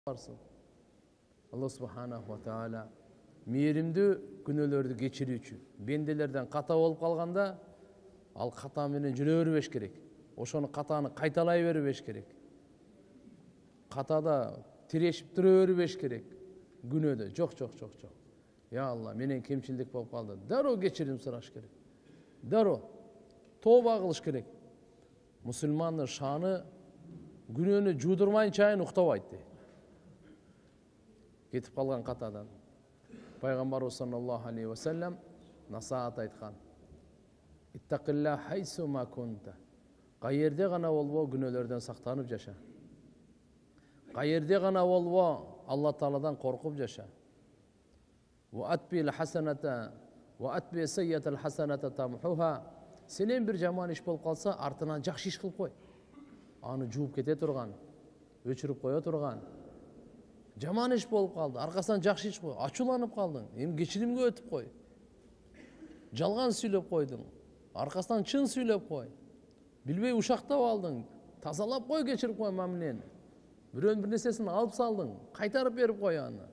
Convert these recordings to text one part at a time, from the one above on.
varsın. Allah subhanahu wa ta'ala meyrimdүү күнөөлөрдү кечирүүчү. Бенделерден ката болуп калганда, ал ката менен жүрө бербеш керек. Ошону катаны кайталай бербеш керек. Катада тирешип тура бербеш керек. Күнөөдө жок. Я Алла, менен кемчилдик болуп калды. Дароо кечирим сураш керек. Дароо тооба кылыш керек. Мусулмандын шаны күнөөнү жуудурмайын чайын уктабайт. Кетип калган катадан. Пайгамбарыбыз саллаллаху алейхи ва саллям насаат айткан. Иттакилла хайсу ма кунта. Кайерде гана болбо күнөөлөрдөн сактанып жаша. Кайерде гана болбо Алла Тааладан коркуп жаша. Ва атбил хасаната ва атби сайятал хасаната тамхуха. Сенен бир жаман иш болуп калса, артынан жакшы иш кылып кой. Аны жууп кете турган, өчүрүп кое турган. Жаман иш болуп калды, аркасынан жакшы иш кой. Ачууланып калдың, эми кечиримге өтүп кой. Жалган сүйлөп койдуң, аркасынан чын сүйлөп кой. Билбей ушактап алдың, тазалап кой, кечирип кой мамилени. Бирөөнүн бир нерсесин алып салдың, кайтарып берип кой аны.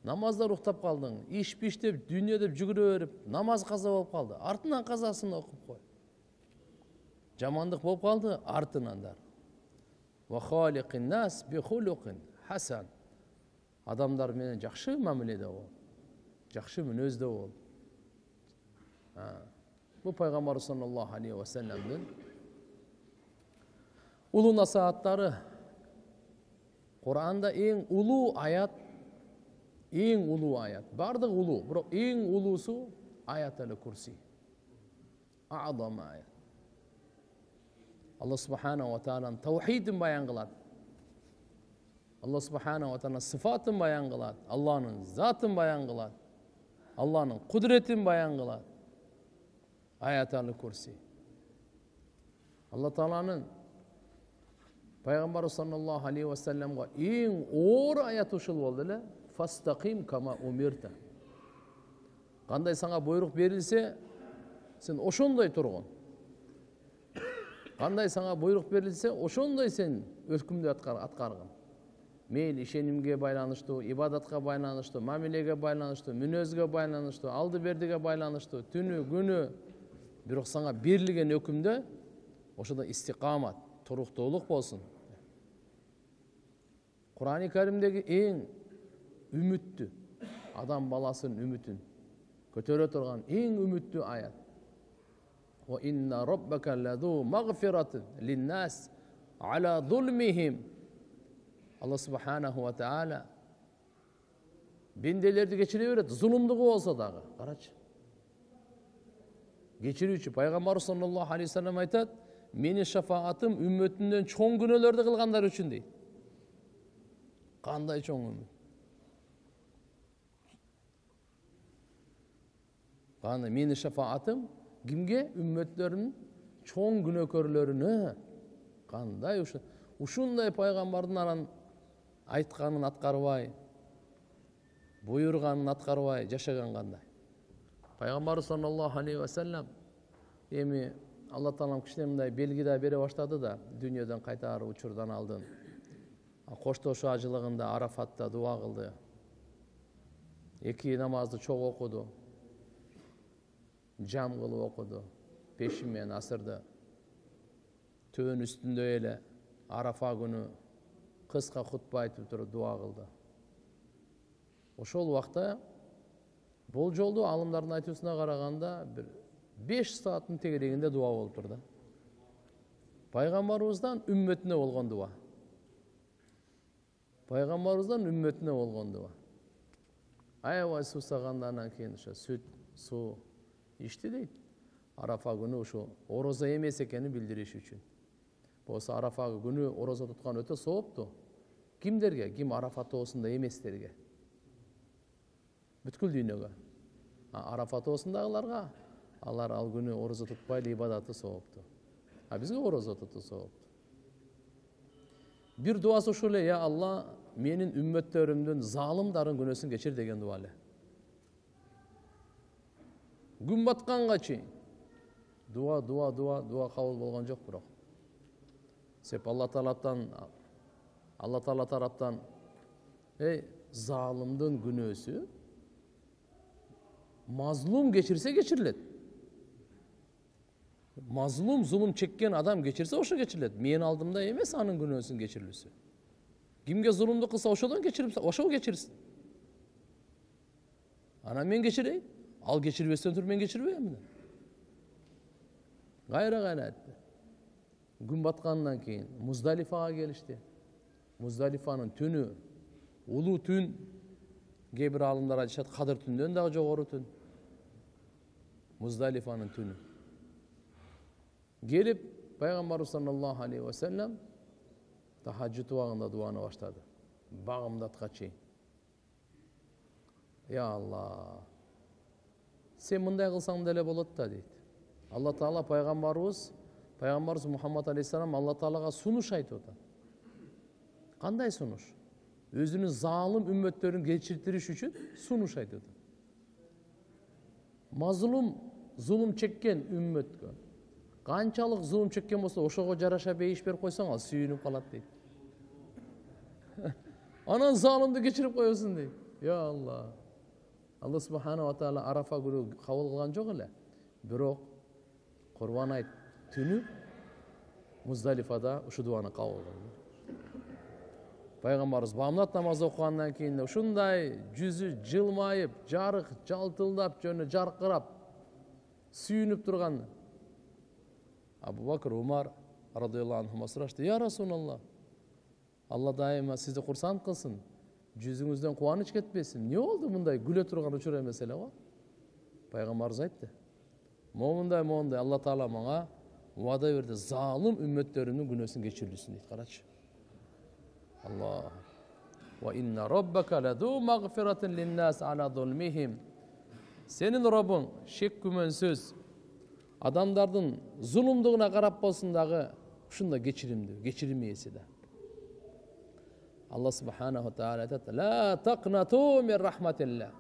Намаздар уктап калдың, иш пиш деп, дүйнө деп жүгүрө берип, намаз каза болуп калды. Артынан казасын окуп кой. Жамандык болуп калды, артынан дар. Ва халикин нас би хулукин хасан. Адамдар менен жакшы мамиледе бол. Жакшы мүнөздө бол. Бу пайгамбар саллаллаху алейхи ва салламдын улуу насааттары. Кур'анда эң улуу аят, бардык улуу, бирок эң улуусу аят-эл курси. А'зам аят. Allah subhanahu wa ta'ala tawhidin bayan kılat. Allah subhanahu wa ta'ala sıfatın bayan kılat. Allah'ın zatın bayan kılat. Allah'ın kudretin bayan kılat. Ayet-ül Kursi. Allah Ta'ala'nın Peygamber sallallahu aleyhi ve sellem'e en ağır ayet uşul oldu. Fastaqim kama umirta. Kanday sana buyruk verilse sen oşonday turgun. Kanday sana buyruk verilse, oşonday sen ötkümdü atkargın. Meyil işenimge baylanıştı, ibadatga baylanıştı, mamilege baylanıştı, münözge baylanıştı, aldı berdige baylanıştı, tünü, günü. Birok sana birligen ökümde, oşada istikamat, turuktuluk bolsun. Kur'an-ı Kerim'deki en ümittü, adam balasının ümitün kötörө turgan en ümittü ayet. وَإِنَّ رَبَّكَ لَذُو مَغْفِرَةٍ لِلنَّاسِ عَلَى ظُلْمِهِمْ. Allah subhanahu wa ta'ala bendelerdi geçire veredi. Zulümdüğü olsa dağı. Karaç. Geçirүүчү Peygamber sallallahu aleyhi ve sellem aytat, "Meni şafaatım ümmetinden çoğun günölerde kılganlar üçün" deydi. Kanday çoğun ümmet? Kanday meni şafaatım kimge? Ümmetlerin çoğun günökörlörünü. Kanday uşunday Peygamber'den aran aytkanın atkarбай, buyurganın atkarбай жашаган кандай. Peygamber sallallahu aleyhi ve sellem emi Allah Ta'alam kişilerimday belgi de bere başladı da dünyadan kaytar uçurdan aldın. Koştoşu acılığında Arafat'ta dua kıldı. 2 namazdı çok okudu. Cam kılıp okudu. Peşinmen asırdı. Töğün üstünde öyle Arafa günü kıska hutba aytıp durup dua kıldı. Oşol vakta bol joldu alımların aytısına karaganda 5 saatin tegereginde dua olup durdu. Peygamberimizden ümmetine olgan dua. Peygamberimizden ümmetine olgan dua. Ayvay su sağandan keyin süt, su içti deydi. Arafa günü uşu oroza emes ekeni bildiriş üçün. Bolsa Arafa günü oroza tutkan öte soğuptu. Kimderge? Kim Arafat olsunda emeslerge? Бүткүл дүйнөгө. Арafat olsundagılarga алар ал күнү орозо тутпайды, ибадаты соопту. Бизге орозо тутуу соопту. Бир дуасы ушул эле, я Алла, менин үммөттөрүмдүн залымдарын күнөөсүн кечир деген дуа эле. Күн батканга чейин дуа кабыл болгон жок бирок. Сеп Алла Тааладан Zalimdin günөөsü mazlum geçirse geçirilet. Mazlum, zulüm çekken adam geçirse oşo geçirilet. Men aldımda emes anın günөөsün geçirilisi. Kimge zulümdü kılsa oşodan geçirirse oşo geçirsin. Ana men geçireyim. Al geçirbesten tur men geçirбейм. Gayra etti. Gün batkandan keyin Muzdalifaga gelişti. Muzdalifanın tünü, ulu tün, gebir alımlar aytышат, Kadir tünden daha jogorу tün. Muzdalifanın tünü. Gelip Peygamberimiz sallallahu aleyhi ve sellem tahajjud ubagında duanı başladı. Bağımdatqa çeyin. Ya Allah, sen mınдай kılsang деле болот да дейт. Allah Taala Peygamberimiz Muhammed Aleyhisselam Allah Taala'ga sunuş aytып атат. Qanday sunuş? Özünün zalim ümmetlerin geçirtiriş için sunuş aytып атат. Mazlum, zulüm çekken ümmetke kançalık zulüm çekken bolsa oşogo jarasha beyiş berip koysaң ал sүйүнүp kalat deyt. Anan zalimdi geçirip koyuyorsun deyt. Ya Allah. Allah subhanahu wa ta'ala Arafa günü kabul kılgan jok ele. Bирок Kurban ayt tünü Muzdalifada uşu duanı kabul kıldı. Peygamberimiz bamnat namazı okugandan keyin ушундай жүзү жылмайып, жарык жалтылдап, жөнү жаркырап, сүйүнүп турган Abu Bakr, Umar radıyallahu anhuma surashты. Ya Rasulullah, Allah daima sizni kursant kılsın. Yüzünüzden kuvanç ketmesin. Ne oldu bunday güle turgan uçura mesele o? Peygamberimiz aytты. Moğunday Allah Taala bana vada verdi. Zalim ümmetlerimin günahını geçirilsin deydi. Karaç. Allah. Ve inna rabbaka ladu mağfiratin linnas ala zulmihim. Senin Rabbin şek gümensiz adamların zulümdüğüne karap bolsundağı şunda geçirilmeyesi de. Allah subhanahu ta'ala aytadi. La taqnatu min rahmatillah.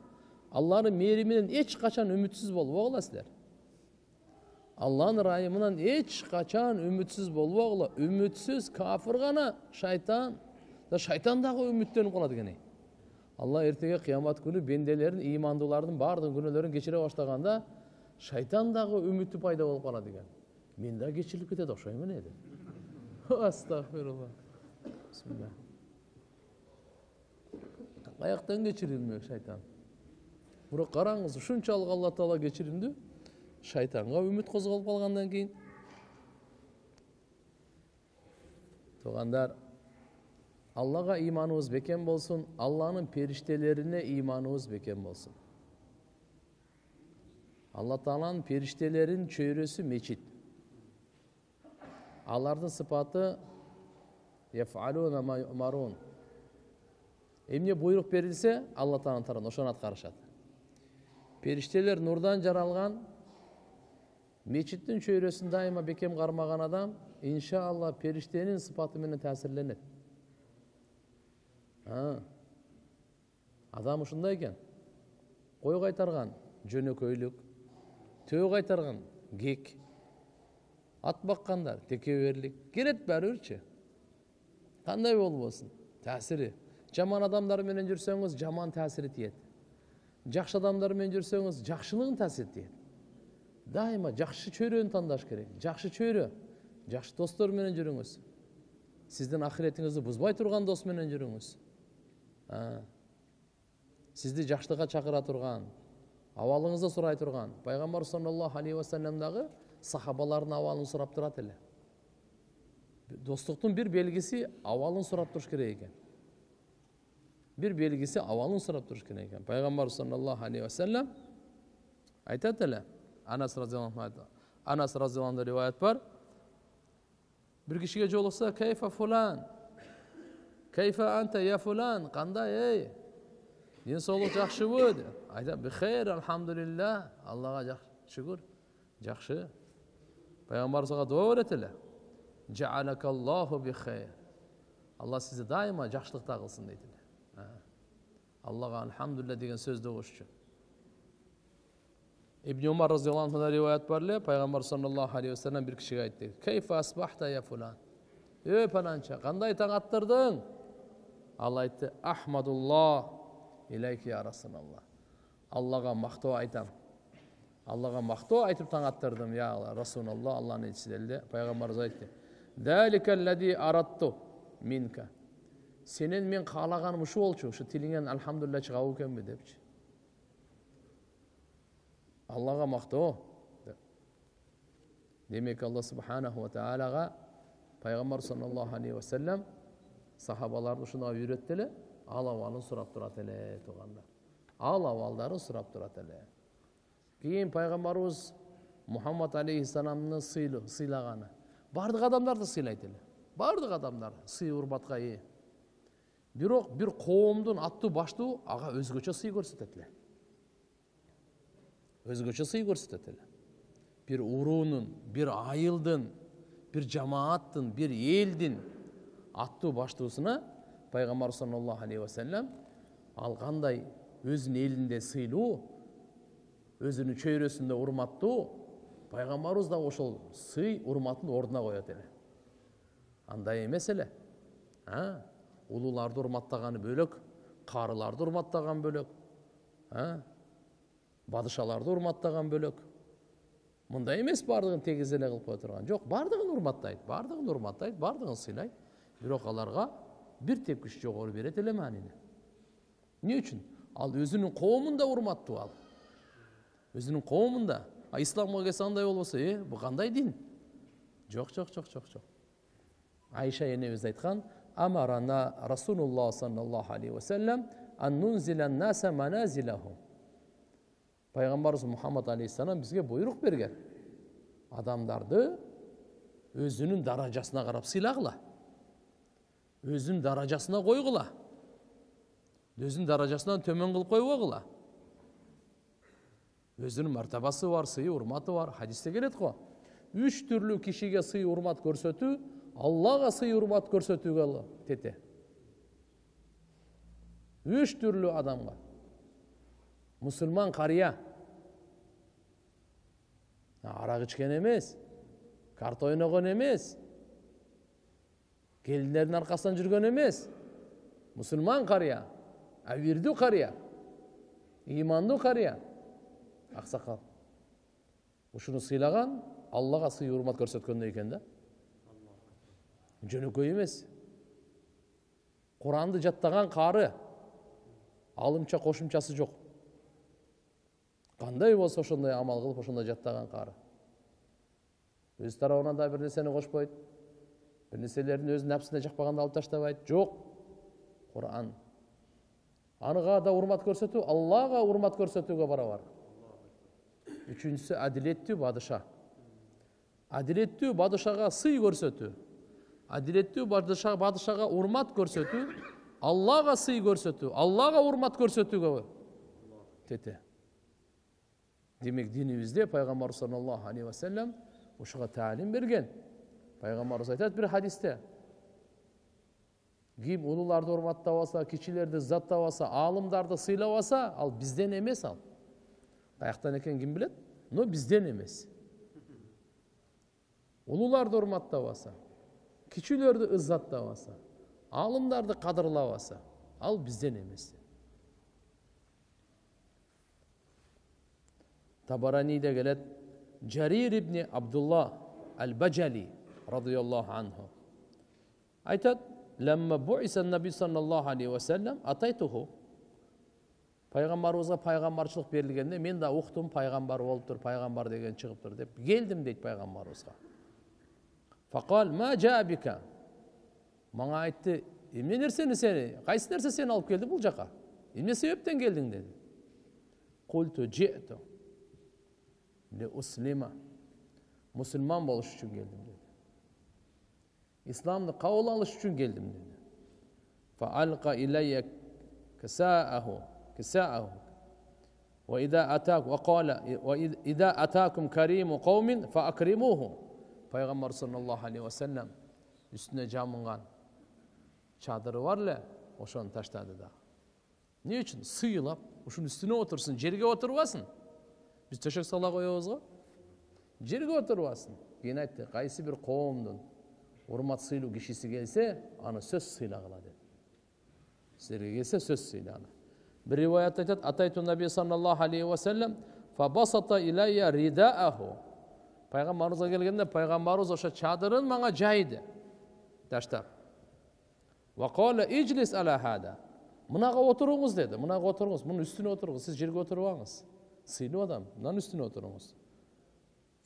Allah'ın meriminden hiç kaçan ümitsiz bolboğla sizler. Allah'ın rahiminden hiç kaçan ümitsiz bolboğla. Ümitsiz kafir gana şeytan. Da şeytan dağı ümitlenip kaladı gene. Allah ertege kıyamet günü bendelerin, imandıların bardığın günelerin geçire başlaganda şeytan dağı ümiti payda bolup kaladı gene. Men de geçirilip ketedi okşayım ne edi? Estağfirullah. Bismillah. Ayaktan geçirilmiyor şeytan. Bırak karаңыз, şunçalık Allah Taala geçirimdi. Şeytanga ümit kozgalıp kalgandan keyin. Togandar, Allah'a imanımız beken bolsun, Allah'ın periştelerine imanımız beken bolsun. Allah Taala'nın periştelerin çöyresi meçit. Alardın sıfatı yef'aluna ma yu'marun. Emne buyruk berilse Allah Taala'nın tarafından oşonu atkarışat. Perişteler nurdan jaralgan, meçitin çöyrесин daima bekem karmagan adam inşallah periştenin sıfatı menen täsirlenet. Adam ушундай экен. Кой кайтарган жөнөкөйлүк, төө кайтарган кек, ат баккандар текеберлик, керет бәрүрчү. Кандай болбосун? Täsiri. Жаман адамдар менен жүрсөңүз, жаман täsiri тиет. Жакшы адамдар менен жүрсөңүз, жакшылыгын täsiri тиет. Daima жакшы чөйрөнү тандаш керек. Жакшы чөйрө, жакшы достор менен жүрүңүз. Сиздин ахиретиңизди бузбай турган дос менен жүрүңүз. Сизди жакшылыкка чакыра турган, абалыңызды сурай турган. Пайгамбар саллаллаху алейхи ва саллям дагы сахабалардын абалын сурап турат эле. Достуктун бир белгиси абалын сурап туруш керек экен. Bir belgisi avalın sırap duruş gereken. Peygamber sallallahu aleyhi ve sellem aytat ele. Anas radıyallahu anh rivayet var. Bir kişiye joluksa keyfe fulan, keyfe ante ya fulan, kanday ey, densoluk jakşı bu. Aytat bi hayr elhamdülillah. Allah'a şükür. Jakşı. Peygamber sana dua öğretile. Cealekallahu bi hayr. Allah sizi daima jakşılıkta kılsın deydiler. Allah'a elhamdülillah degen söz de koştu. İbn Umar radıyallahu anh'dan rivayet var. Peygamber sallallahu aleyhi ve sellem bir kişiye aytdı. Keyfe asbahta ya fulan. Ey falanca, kanday taң attırdın? Ал айтты: Ахмадуллах илейки я Расулаллах. Аллаға мақтау айтам. Аллаға мақтау айтып таң аттырдым, я Расулаллах, Алланың елшісі делді. Пайғамбарымыз айтты: Далика аллади аратту минка. Сенен мен қалағаным ушу болчу, ушу тилиңен алхамдулилlah чыгабы экенби депчи. Аллаға мақтау. Демек Алла субханаху ва таалага пайғамбар саллаллаху алейхи ва саллям сахабаларды ушуга үйрөттү эле, ал абалын сурап турат эле туугандар. Ал абалдарын сурап турат эле. Кийин пайгамбарыбыз Мухаммад алейхиссаламны сыйлаганы. Бардык адамдарды сыйлайт эле. Бардык адамдар сый урматка ээ. Бирок бир коомдун аттуу баштуу ага өзгөчө сый көрсөтөт эле. Өзгөчө сый көрсөтөт эле. Bir uruğunun, bir ayıldın, bir cemaattın, bir eldin attığı baştuğusuna Peygamber sallallahu aleyhi ve sellem alğanday özün elinde sıylı, özünün çöyrösünde urmattı, Peygamberimiz da oşol sый urmatın orduna koyat ele. Андай emес ele. Ululарды urmattagany bölök, karılarda urmattagan bölök, badışalarda urmattagan bölök. Мында эмес бардыгын тегиз эле кылып кое турган. Жок, бардыгын урматтайт, бардыгын сыйлайт. Бирок аларга бир тепкич жогору берет эле маанини. Эмне үчүн? Ал өзүнүн коомунда урматтуу ал. Өзүнүн коомунда. Исламга келсе андай болбосо, бу кандай дин? Жок. Айша энебиз айткан: "Амарана Расулуллах саллаллаху алейхи ва саллям ан нунзилан наса маназилахум." Пайғамбарымыз Мұхаммад алейхиссалам бізге бұйрық берген. Адамдарды өзінің даражасына қарап сыйлағыла. Өзінің даражасына қойғыла. Өзінің даражасынан төмен қылып қойғыла. Өзінің мәртабасы бар, сыйы, урматы бар. Хадисте келеді ғой. 3 түрлі кишиге сый урмат көрсөтүү, Аллаға сый урмат көрсөтүүгө тете. 3 түрлі адамға. Müslüman karıya, arak içken emez, kart oynagan emez, gelinlerin arkasından жүрген emez. Müslüman karıya, avirdi karıya, imanlı karıya, aksakal. Ушуну сыйлаган Аллага сый урмат көрсөткөндөй экен да. Жөнөкөй эмес. Куранды жаттаган кары, алымча кошумчасы жок. Кандай болсо ошондой амал кылып, ошондой жаттаган кары. Өз тарабынан да бир нерсени кошпойт. Бир нерселердин өз напсысына жакпаганда алып таштабайт. Жок. Куран. Анга да урмат көрсөтүү, Аллага урмат көрсөтүүгө барабар. Үчүнчүсү адилеттүү бадыша. Адилеттүү бадышага сый көрсөтүү. Адилеттүү бадышага урмат көрсөтүү, Аллага сый көрсөтүү, Аллага урмат көрсөтүүгө тете. Демек динибизде пайгамбар саллаллаху алейхи ва саллям ушуга таалим берген. Пайгамбарыбыз айтат бир хадисте: ким улууларды урматтабаса, кичилерди ыззаттабаса, аалымдарды сыйлабаса, ал бизден эмес ал. Каяктан экен ким билет? Но бизден эмес. Улууларды урматтабаса, кичилерди ыззаттабаса, аалымдарды кадырлабаса, ал бизден эмес. Табараниде келет: Джарир ибн Абдулла аль-Баджали радıyallahu anhu айтат: "Ламма буиса наби саллаллаху алейхи ва саллям атайтуху." Пайгамбарыбызга пайгамбарчылык берилгенде мен да уктум, пайгамбар болуп тур, пайгамбар деген чыгып тур деп келдим дейт пайгамбарыбызга. Факал: "Ма жабика?" Мага айтты: "Эмне нерсени сени, кайсы нерсе сени алып келди бул жака? Эмне себептен келдиң?" деди. Культу джиту ли услима. Müslüman болуш үчүн келдим деди. İslam'da kabul alış için geldim dedi. فَأَلْقَ إِلَيَّ كِسَاءَهُ وَإِذَا أَتَاكُ وَقَالَ وَإِذَا أَتَاكُمْ كَرِيمُ قَوْمٍ فَأَكْرِمُوهُ. Peygamber sallallahu aleyhi ve sellem üstüne camıngan çadırı var le, oşonu taşladı da. Ne için? Sıyılap, oşun üstüne otursun, jerge oturmasın. Biz töşek sala koyuyoruz. Jerge oturmasın. Yine aytты, qaysi bir qoomdun урмат сыйлуу кишиси келсе, аны сөз сыйлагыла деп. Сіздерге келсе сөз сыйлады. Bir rivayette aytат, ataytu Nabi sallallahu aleyhi ve sellem fa basata ilayya ridaahu. Пайғамбарымызға келгенде пайғамбарымыз ошо чадырын мага жайды. Таштап. Ва қала ижлис ала хада. Мынага отыруңуз деді. Мынага отыруңуз, мунун үстүнө отыруңуз. Сиз жерге отурбаңыз. Сыйлуу адам, мынын үстүнө отуруңуз.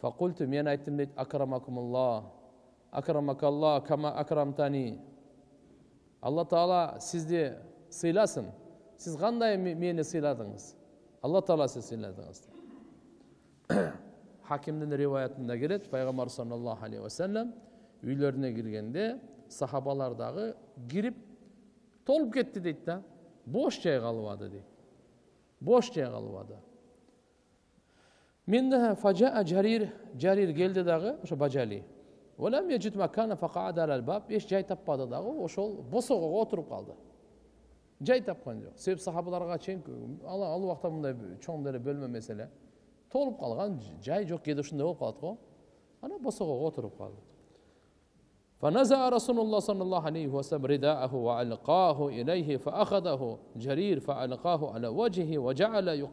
Фа культу, мен айттым дейт, акрамакумуллах. Акрамакаллах кама акрамтани. Алла Таала сизди сыйласын. Сиз кандай мени сыйладыңыз? Алла Таала сиз сыйладыңыз. Хакимдин риваятында келет, пайгамбар саллаллаху алейхи ва саллям үйлөрүнө киргенде сахабалардагы кирип толуп кетти дейт да. Бош жай калбады дейт. Бош жай калбады. Менде фажаа жарир келди дагы, ошо бажали. Олам яжит макана фaqada al-bab, эч жай таппады дагы, ошол босогого отуруп калды. Жай тапкан жок. Себеп сахабаларга чейин ал убакта мындай чоң деле бөлмө маселе. Толуп калган, жай жок, кээде ушундай болуп калат го. Ана босогого отуруп калды. فنزع رسول الله صلى الله عليه وسلم رداءه وألقاه إليه فأخذه جرير فألقاه على وجهه وجعل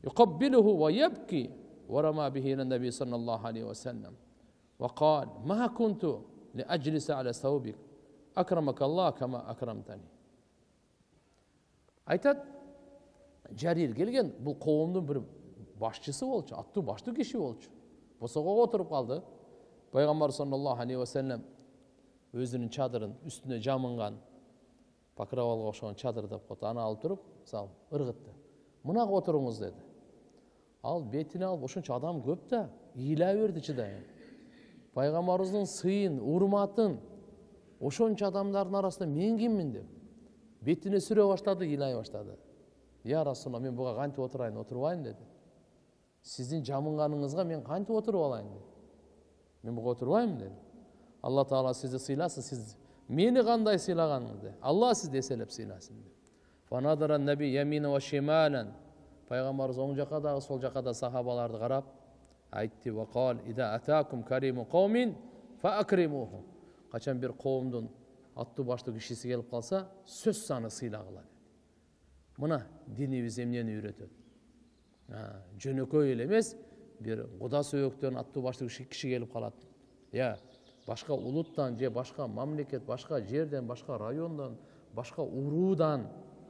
يقبله ويبكي ورمى به إلى النبي صلى الله عليه وسلم وقال ما كنت لأجلس على ثوبك أكرمك الله كما أكرمتني. Айтат, Жарир келген, бұл қауымдың бір башчысы болчу, аттуу баштуу киши болчу. Босогого отуруп калды. Пайгамбар саллаллаху алейхи ва саллям өзүнүн чадырын үстүнө жамынган покровалга окшогон чадыр деп койду. Аны алып туруп, салып, ыргытты. Мынага отуруңуз деди. Ал бетине алып, ошончо адам көп да, ыйлай берди чыдай. Пайгамбарыбыздын сыйын, урматын ошончо адамдардын арасында мен киммин деп бетине сүрө баштады, ыйлай баштады. Я Расулалла, мен буга кантип отурайын, отурбайм деди. Сиздин жамынганыңызга мен кантип отуруп алайын деди. Мен буга отурбайм деди. Алла Таала сизди сыйласын, сиз мени кандай сыйлаганыңызды Алла сизди эселеп сыйласын деп. Фанадара наби ямина ва шималан. Пайгамбарыбыз оң жака дагы, сол жака да сахабаларды карап айтты: "Ва кал ида атакум кариму каумин фа акримуху." Качан бир коомдун аттуу баштуу кишиси келип калса, сөз саны сыйлагыла деди. Мына динибиз эмнени үйрөтөт? Жөнөкөй эле эмес, бир куда сөйөктөн аттуу баштуу киши келип калат. Я, башка улуттан же башка мамлекет, башка жерден, башка райондон, башка уруудан,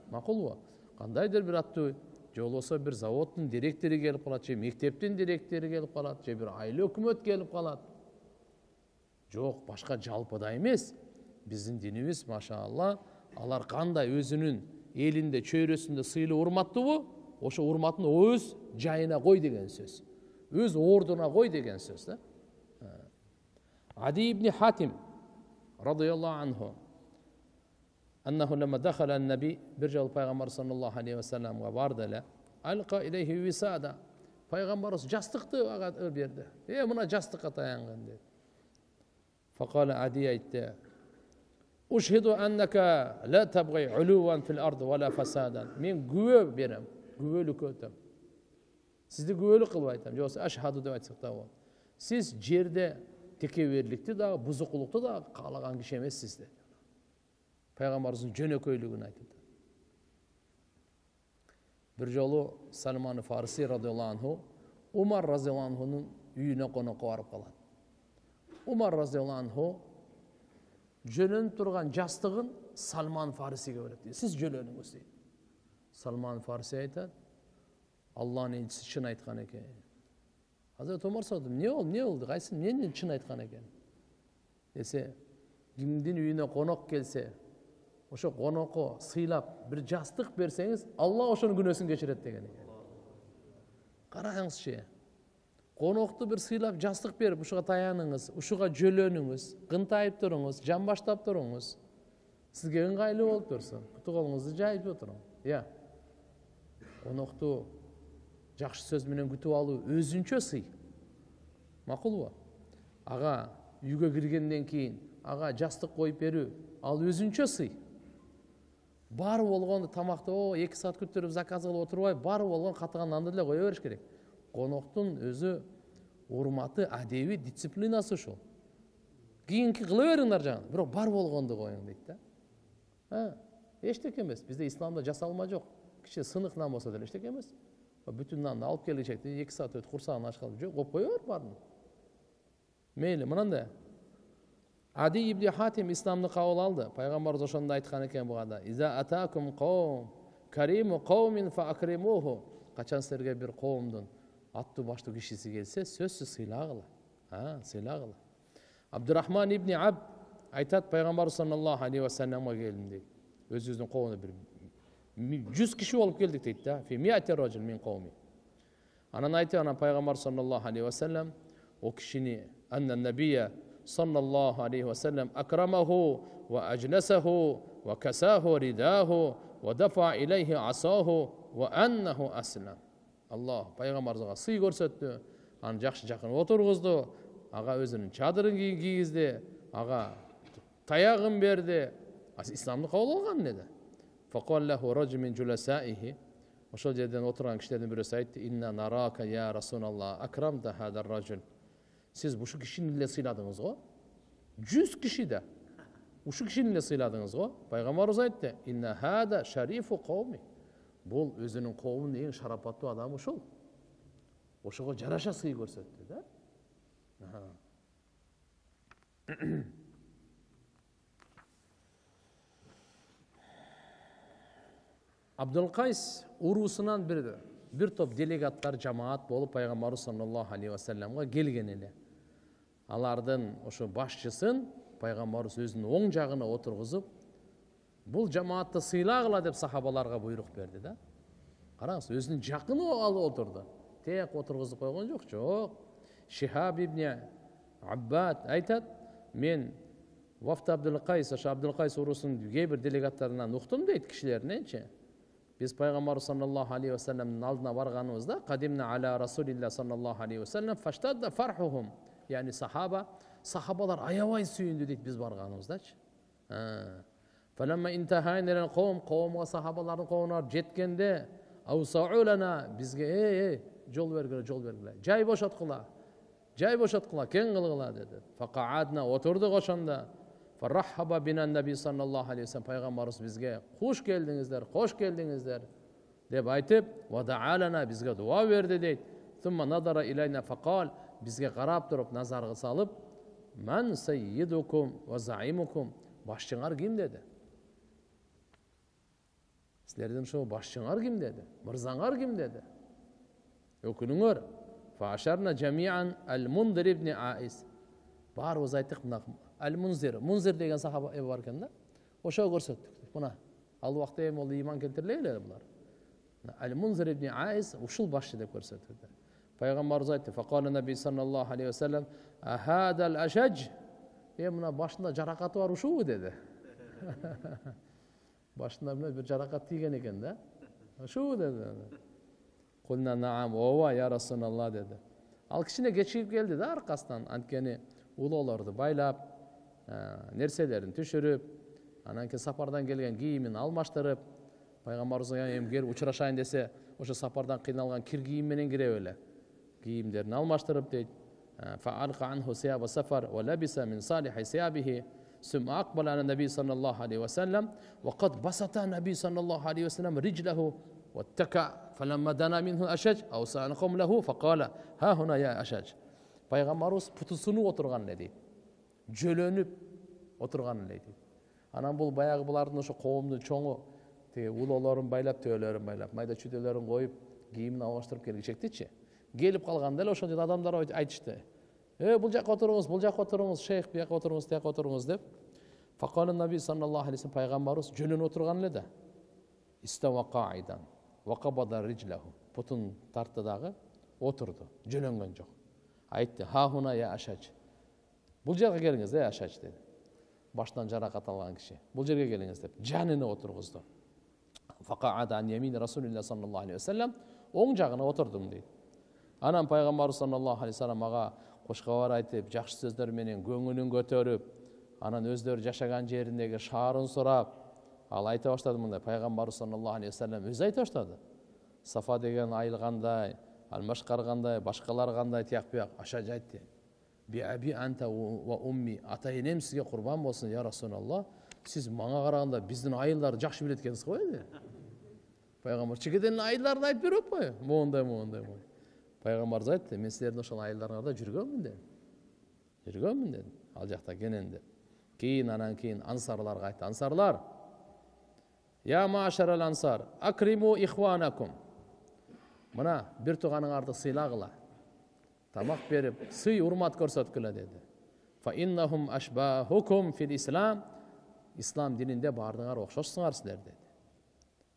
макулбу? Кандайдыр бир аттуу, же болбосо бир заводдун директору келип калат, же мектептин директору келип калат, же бир айыл өкмөт келип калат. Жок, башка жалпыда эмес. Биздин динибиз, машаалла, алар кандай өзүнүн элинде, чөйрөсүндө сыйлуу урматтуубу, ошо урматын өз жайына кой деген сөз. Өз ордуна кой деген сөз да. Ади ибн Хатим радıyallahu anhu annahu lamma dakhala an-nabi bir jol payg'ambar sallallohu alayhi va sallamga bарды эле, alqa ilayhi wisada. Payg'ambarimiz жастыкты ага берди. Мына жастыкка таянган dedi. Faqala Adi aytdi: "Ушхиду аннака ла табгhi улуван фил ард ва ла фасадан." Мен күбө берем, күбөлүк өтөм. Сизди күбөлүк кылып айтам, жоксо ашхаду деп айтсак да болот. Сиз жерде текеберликти да, бузукулукту да каалаган киши эмессиз dedi. Пайгамбарыбыздын жөнөкөйлүгүн айтты. Bir жолу Salman Farisi radıyallahu anhu Umar radıyallahu anhu'nun үйүнө конокко барып калат. Umar radıyallahu anhu жөнөнүп турган жастыгын Salman Farisi'ge öğretti. Siz jölönүңүz deydi. Salman Farisi айтат: Allah'ın elçisi çın aytkan eken. Hazreti Umar sordu: Ne oldu? Kaysin neden çın aytkan eken? Dese, kimdin үйүнө konok gelse, oşo konokko sıylap bir jastık berseniz, Allah oşonun günösün geçiret degen eken. Karayыңызчы. Konoktu bir sıylap jastık berip, uşuga tayanыңыз, uşuga jölönүңүz, kıntayıp turuңuz, jan baştap turuңuz. Sizge ыңгайлуу болуp турсун. Кутугуңузду жайып отуруң. Ya. Konoktu жакшы сөз менен күтүп алуу өзүнчө сый. Макулбу? Ага үйгө киргенден кийин ага жастык коюп берүү, ал өзүнчө сый. Бар болгондо тамакты 2 саат күттүрүп заказ кылып отурбай, бар болгон катыган нанды эле кое бериш керек. Коноктун өзү урматы, адеби, дисциплинасы ушул. Кийинки кыла бериңер жагын, бирок бар болгонду коюң дейт да. Эчтеке эмес. Бизде исламда жасалма жок. Кичи сынык нан болсо деле эчтеке эмес. Бүтүн нанды алып келгичекти 2 саат өтүп курсагын ачкан жок, коюп кое бер баарын. Мейли, мынандай. Ади ибн Хатим исламды кабыл алды. Пайгамбарыбыз ошондо айткан экен буга да. Иза атакум қаум кариму қаумин фа акримуху. Качан силерге бир коомдун аттуу баштуу кишиси келсе, сөзсүз сыйлагыла. Сыйлагыла. Абдурахман ибн Абд айтат, пайгамбарыбыз саллаллаху алейхи ва салламга келдим дейт. Өзүбүздүн коомуна бир 100 киши болуп келдик дейт да. Фи миати раджул мин қауми. Анан айтты, анан пайгамбар саллаллаху алейхи ва саллам о кишини анна набия саллаллаху алейхи ва саллам акрамаху ва ажласаху ва касаху ридаху ва дафа илейхи асаху ва аннаху аслам. Аллах пайгамбарыбызга сый көрсөттү, аны жакшы жакын отургузду, ага өзүнүн чадырын кийгизди, ага таягын берди. İslam'ı kabul olgan dedi. Fakal lehu racul min culasaihi. Ошол жерден отурган кишилердин бирөөсү айтты: "Инна нарака я Расулаллах акрамта хадар рajul." Siz ушул кишини эле сыйладыңыз го? 100 киши да. Ушул кишини эле сыйладыңыз го? Пайгамбарыбыз айтты: "Инна хада шарифу кауми." Бул өзүнүн коомунун эң шарапаттуу адамы ушул. Ошого жараша сый көрсөттү да. Абдулкайс урусунан бир топ делегаттар жамаат болуп пайгамбарыбыз саллаллаху алейхи ва салламга келген эле. Алардын ошо башчысын пайгамбарыбыз өзүнүн оң жагына отургузуп, бул жамаатты сыйлагыла деп сахабаларга буйрук берди да. Караңыз, өзүнүн жакыны алып отурду. Тек отургузуп койгон жок, жок. Шихаб ибн Аббад айтат, мен Вафт Абдулкайс, ошо Абдулкайс урусунун кээ бир делегаттарынан уктум дейт кишилериненчи. Biz Peygamber sallallahu aleyhi ve sellem'in aldına varganımızda kadimna ala Resulillah sallallahu aleyhi ve sellem faştadda farhuhum. Yani sahabalar ayavay suyundu deyip biz varganımızda. Felemma intehayne'len kavmga sahabaların kavmuna jetkende avsa'u lana bizge jol vergile. Jay boşatqıla, ken kılgıla dedi. Faqa'adna oturduk oşanda. Farrahaba binen Nebi sallallahu aleyhi ve sellem Peygamberimiz bizge hoş geldinizler deb aytıp va da'alana bizge dua verdi deyt. Thumma nadara ilayna faqal bizge qarab turup nazarga salıp man sayyidukum va zaimukum başçılar kim dedi. Sizlerden şu başçılar kim dedi? Mırzalar kim dedi? Ökününgөр. Fa asharna jami'an al-Munzir ibn Ais. Barыбыз ayttık mına Munzir деген сахаба бар экен да. Ошо көрсөттүк. Мына ал убакта эми ол ыйман келтире эле булар. Al-Munzir ibn Ais ушул башчы деп көрсөттү. Пайгамбарыбыз айтты: "Факала Наби саллаллаху алейхи ва саллам, "Ахадал ашаж?" Мына башында жаракаты бар ушубу деди. Башында бир жаракат тийген экен да. Ушубу деди. Кулна наам, ооба я Расулаллах деди. Ал кичине кечигип келди да аркасынан, анткени улоолорду байлап, нерселерин түшүрүп, анан кийин сапардан келген кийимин алмаштырып, пайгамбарыбызга эми келип учурашайын десе, ошо сапардан кыйналган кир кийим менен кире беле. Кийимдерин алмаштырып дейт. Фаалqa anhu siyab safar wa labisa min salih siyabihi summa aqbala ala nabi sallallahu aleyhi ve sellem ve qad basata nabi sallallahu aleyhi ve sellem rijlahu wattaka falamma dana minhu ashaj aw sa'anqum lahu faqala ha huna ya ashaj. Пайгамбарыбыз путусунуп отурган эле дейт. Жөлөнүп отурган эле дейт. Анан бул баягы булардын ошо коомдун чоңу тиги улоолорун байлап, төөлөрүн байлап, майда чүйдөлөрүн коюп, кийимин алмаштырып келгичектичи. Келип калганда эле ошол жерде адамдар айтышты. Бул жака отуруңуз, шейх бияка отуруңуз, тияка отуруңуз деп. Факалын Наби саллаллаху алейхи ва саллям пайгамбарыбыз жөлөнүп отурган эле да. Истава qa'idan wa qabada rijlahu. Путун тартты дагы отурду, жөлөнгөн жок. Айтты: "Хахуна я ашач." Бул жерге келиңиз, ашач dedi. Баштан жаракат алган киши. Бул жерге келиңиз деп жанына отургузду. Фақаада ан ямин Расулуллах саллаллаху алейхи ва саллям оң жагына отурдум дейт. Анан пайгамбарыбыз саллаллаху алейхи ва саллям ага кошкабар айтып, жакшы сөздөр менен көңүлүн көтөрүп, анан өздөрү жашаган жериндеги шаарын сурап, ал айта баштады мындай: пайгамбарыбыз саллаллаху алейхи ва саллям өзү айта баштады. Сафа деген айыл кандай, Al-Mashqar кандай, башкалар кандай тияк бияк. Ашаж айтты: "Би аби анта ва умми, атайынем сизге курбан болсун, я Расулаллах. Сиз мага караганда биздин айылдарды жакшы билет экенсиз го эми. Пайгамбар чекеден айылдарын айтып берип атпайбы? Моундай. Пайгамбарыбыз айтты, мен силердин ошол айылдарыңарда жүргөнмүн деди. Ал жакта кенен деп. Анан кийин ансарларга айтты. Ансарлар, я маашарал ансар, акриму ихванакум. Мына бир тууганыңарды сыйлагыла. Тамак берип, сый урмат көрсөткүлө деди. Фа иннахум ашбахукум фил ислам. Ислам дининде бардыңар окшошсуңар силер деди.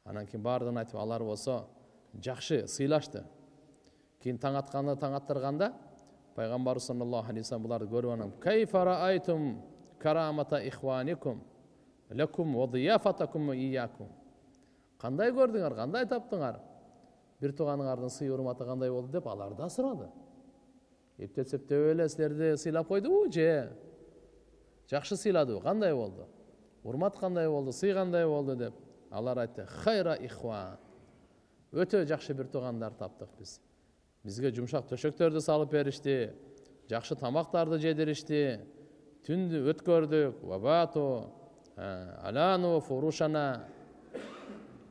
Анан кийин бардыгын айтып, алар болсо жакшы сыйлашты. Кийин таң аттырганда Пайгамбар саллаллаху алейхи вассалам буларды көрүп анан кайфа раайтум карамата ихваникум лакум ва дияфатакум иякум. Кандай көрдүңөр, кандай таптыңар? Бир тууганыңардын сый урматы кандай болду деп алардан сурады. Эптеп эле силерди сыйлап койдубу же жакшы сыйладыбы? Кандай болду? Урмат кандай болду? Сый кандай болду деп алар айтты. Хайра ихван. Өтө жакшы бир туугандар таптык биз. Бизге жумшак төшөктөрдү салып беришти, жакшы тамактарды жедиришти, түндү өткөрдүк, вабату, алану, фурушана,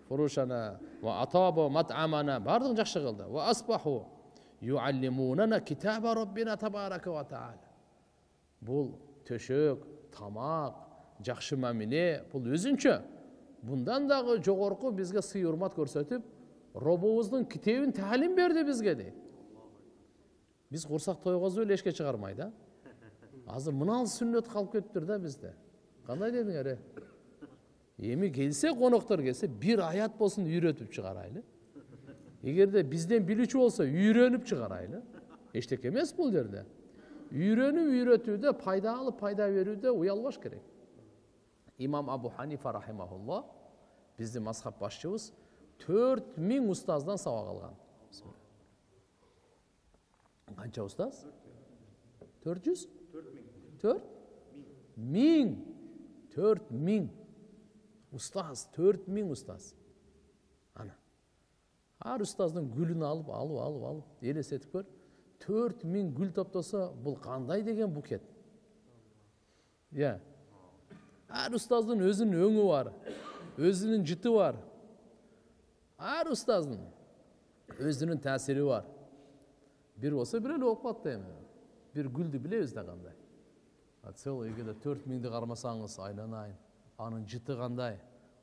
ва атабу, мат'амана, бардыгын жакшы кылды. Ва асбаху, юаллимунана китаба Роббина табарака ва таала. Бул төшөк, тамак, жакшы мамиле, бул өзүнчө. Bundan дагы жогорку бизге сый урмат көрсөтүп, Робубуздун китебин таалим берди бизге дейт. Biz kursak toygozu öyle eşke çıkarmayı da. Azı mınal sünnet kalıp kötüdür da bizde. Kanday dedin ere? Emi gelse konuklar gelse bir ayat bolsun üretip çıkaraylı. Eğer de bizden bilici olsa ürenip çıkaraylı. Eştek emez bul derdi. Ürenip üretüde payda alıp payda verüde uyalbaş gerek. İmam Abu Hanife rahimahullah bizde mazhab başçımız 4000 ustazdan sabak algan. Qancha ustaz? 400? 4000 ustaz, 4000 ustaz. Ana. Har ustazdın gülünü alıp elesetip kör. 4000 gül toplasa bul qanday degen buket. Ya. Har ustazdın özünün öңü var. Özünün jıtı var. Har ustazdın özünün täsiri var. Bir olsa bir öyle okuat deyim. Bir güldü bile özde kanday. Целый егерде 4000'di кармасаңыз айланайын. Анын жыты кандай,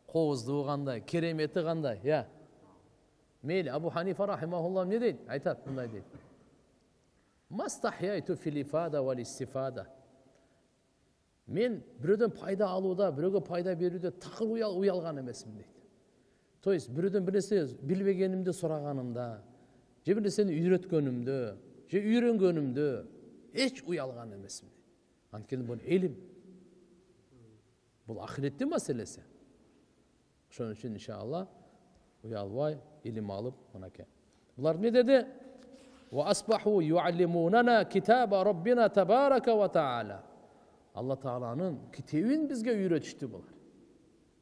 коозду кандай, керемети кандай, я. Мейли Абу Ханифа рахимахуллах не дейт? Айтат, мындай дейт. Мастахяйту фил ифада вал истифада. Мен бирөөдөн пайда алууда, бирөөгө пайда берүүдө такыр уялган эмесмин дейт. То есть бирөөдөн бир нерсе билбегенимди сураганымда, же бир нерсени үйрөткөнүмдө, же үйрөнгөнүмдө эч уялган эмесмин. Анткени бул илим. Бул ахиреттин маселеси. Ошон үчүн иншалла уялбай илим алып мынакей. Булар не деди? Ва асбаху юаллимунана китаба Роббина табарака ва таала. Алла Тааланын китебин бизге үйрөтүштү булар.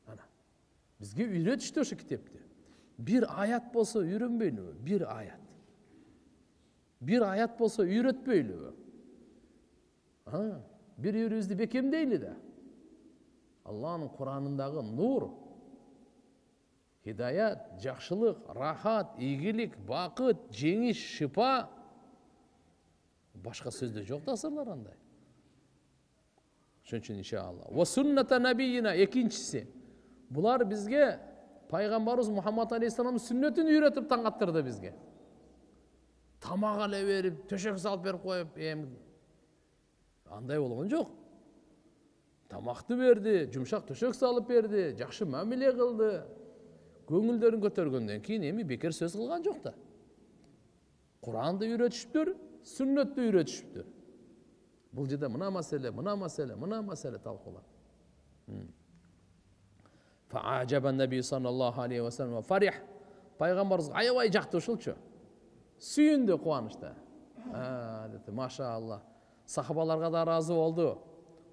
Ана. Бизге үйрөтүштү ошо китепти. Bir ayat bolsa үйрөнбөйлүбү? Bir ayat. Bir ayat bolsa үйрөтпөйлүбү? Bir yürüzді bekemdeyli de. Allah'ın Kur'an'ındaki nur, hidayet, жақшылық, rahat, iyilik, bakıt, жеңіш, şifa başka sözde yok da asırlar anday. Şunun için inşallah. Ve sünnete nebiyyina ikincisi. Bular bizge Peygamberimiz Muhammed Aleyhisselam'ın sünnetini üretip tanıttırdı bizge. Tamak ale verip, töşek salıp verip koyup, андай болгон жок. Тамакты берди, жумшак төшөк салып берди, жакшы мамиле кылды. Көңүлдөрүн көтөргөндөн кийин эми бекер сөз кылган жок да. Куранды үйрөтүшүптүр, сүннөттү үйрөтүшүптүр. Бул жерде мына маселе талкуулап. Фаажабан наби саллаллаху алейхи ва саллям фарих. Пайгамбарыбыз аябай жакты ушулчу. Сүйүндү кубанычта. Деди, машаалла. Sahabalarga da razı oldu.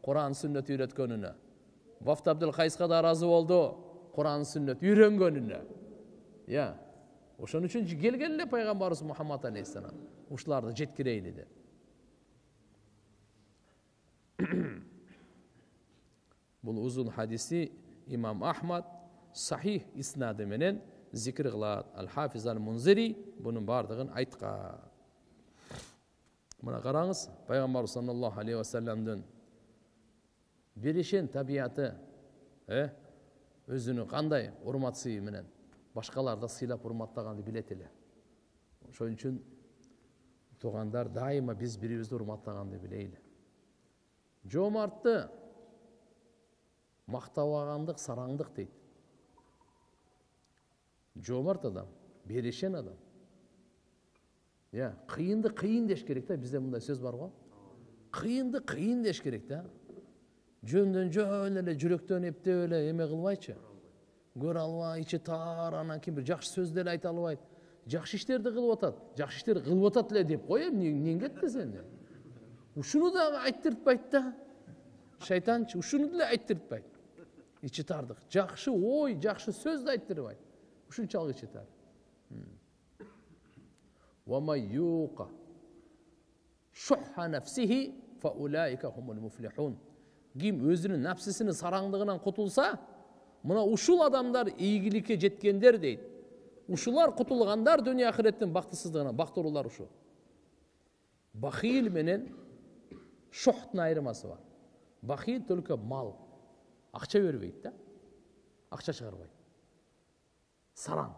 Kur'an sünnet üretkönüne. Vaft Abdül Kays'a da razı oldu. Kur'an sünnet üreнгөнüne. Ya. Oşun üçün gelgelle Peygamberimiz Muhammed Aleyhisselam. Uşlarda jetkireyli de. Бул узун хадисти имам Ахмад сахих иснады менен зикир кылат. Ал-Хафиз ал-Мунзири бунун бардыгын айткан. Мына караңыз, пайгамбар саллаллаху алейхи ва салламдын берешен табияты, өзүнүн кандай урмат сыйы менен башкаларды сыйлап урматтаганды билет эле. Ошон үчүн туугандар дайыма биз бирибизди урматтаганды билейли. Жомартты мактабагандык сараңдык дейт. Жомарт адам, берешен адам. Кыйынды кыйын деш керек да, бизде мындай сөз бар го. Кыйынды кыйын деш керек да. Жөндөн жөн эле жүрөктөн эптеп эле эме кылбайчы. Көрө албай, ичи таар, анан ким бир жакшы сөз деле айта албайт. Жакшы иштерди кылып атат. Жакшы иштерди кылып атат эле деп коем, эмне кетти сен? Ушуну да айттыртпайт да. Шайтанчы ушуну деле айттыртпайт. Ичи таардык. Жакшы ой, жакшы сөз да айттырбайт. Ушунчалык ичи таар. Ва ма юка шухха нафсихи фа улаика хумул муфлихун. Ким өзүнүн напсисинин сараңдыгынан кутулса, мына ушул адамдар ийгиликке жеткендер дейт. Ушулар кутулгандар дүйнө ахиреттин бактысыздыгынан, бактылуулар ушу. Бахил менен шухтун айырмасы бар. Бахил только мал, акча бербейт да. Акча чыгарбайт. Сараң.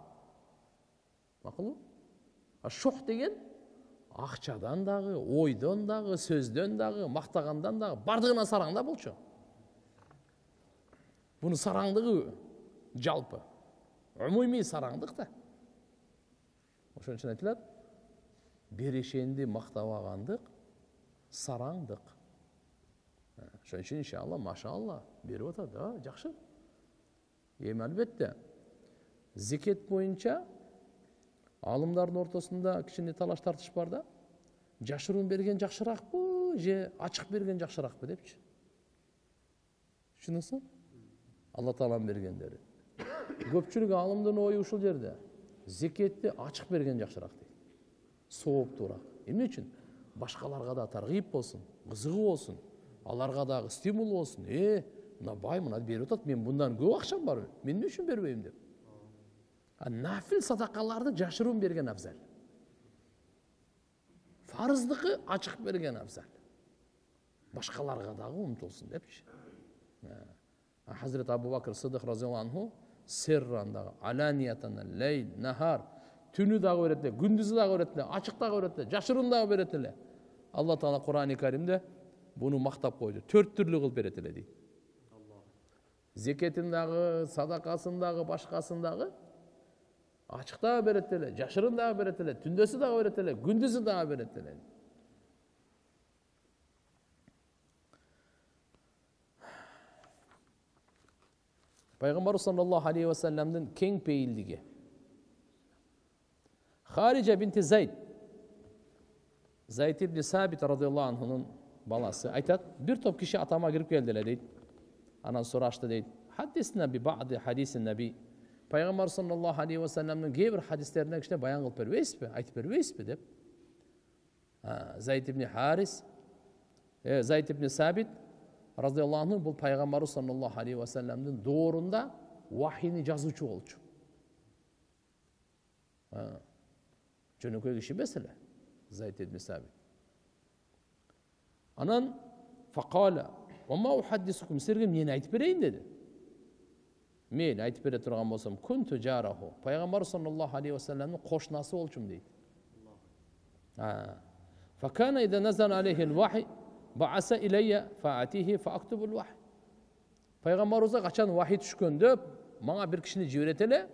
Макулбу? А шух деген акчадан дагы, ойдон дагы, сөздөн дагы, мактагандан дагы бардыгына сараңда болчу. Буну сараңдыгы жалпы. Умумий сараңдык да. Ошон үчүн айтылат, берешенди мактабагандык сараңдык. Ошон үчүн иншалла, машалла берип атат да, жакшы. Эми албетте зекет боюнча алымдардын ортосунда кичине талаш тартыш бар да. Жашыруун берген жакшыракпы же ачык берген жакшыракпы депчи. Түшүнөсүң? Алла Тааланын бергендери. Көпчүлүк алымдын ою ушул жерде. Зекетти ачык берген жакшыраак дейт. Сооптуураак. Эмне үчүн? Башкаларга да таргып болсун, кызыгуу болсун, аларга дагы стимул болсун. Мына бай мына берип атат, мен bundan көп акчам бар. Мен эмне үчүн бербейм деп. Нафил садакаларды жашыруун берген абзал. Фарыздыкы ачык берген абзал. Башкаларга дагы умтулсун депчи. Hazreti Abu Bakr Sıddık radıyallahu anhu sirran dagı, alaniyatan, leyl, nahar, tünü dagı öğretle, gündüzü dagı öğretle, açık dagı öğretle, jaşırın dagı öğretle. Allah Teala Kur'an-ı Kerim'de bunu maktap koydu. 4 türlü kıl öğretle deydi. Zeketin dagı, sadakasın dagı, başkasın dagı, açık dagı öğretle, jaşırın dagı öğretle, tündesi dagı öğretle, gündüzü dagı öğretle. Peygamber sallallahu aleyhi ve sellem'den keng peyildigi. Harice binti Zayd. Zayd ibn Sabit radıyallahu anh'ın balası. Aytat, bir top kişi atama girip geldiler deydi. Anan soraştı deydi. Haddisine bi ba'di hadisin nebi. Peygamber sallallahu aleyhi ve sellem'den gebir hadislerine işte bayan kılıp berbeyiz mi? Aytıp berbeyiz mi deyip. Zayd ibn Haris, Zayd ibn Sabit radıyallahu anh bu Peygamber sallallahu aleyhi ve sellem'den doğrunda vahiyini yazıcı oldu. Jönököy kişi mesele. Zayd ibn Sabit. Anan faqala ve ma uhaddisukum sirgim neni aytıp bereyim dedi. Men aytıp bere turgan bolsam kuntu jarahu. Peygamber sallallahu aleyhi ve sellem'in qoşnası olçum deydi. Fa kana iza nazala aleyhi'l vahiy ba'asa ilayya fa'atihi fa'aktubul vahiy. Peygamberimize kaçan vahiy düşkönde bana bir kişini jibiret ele,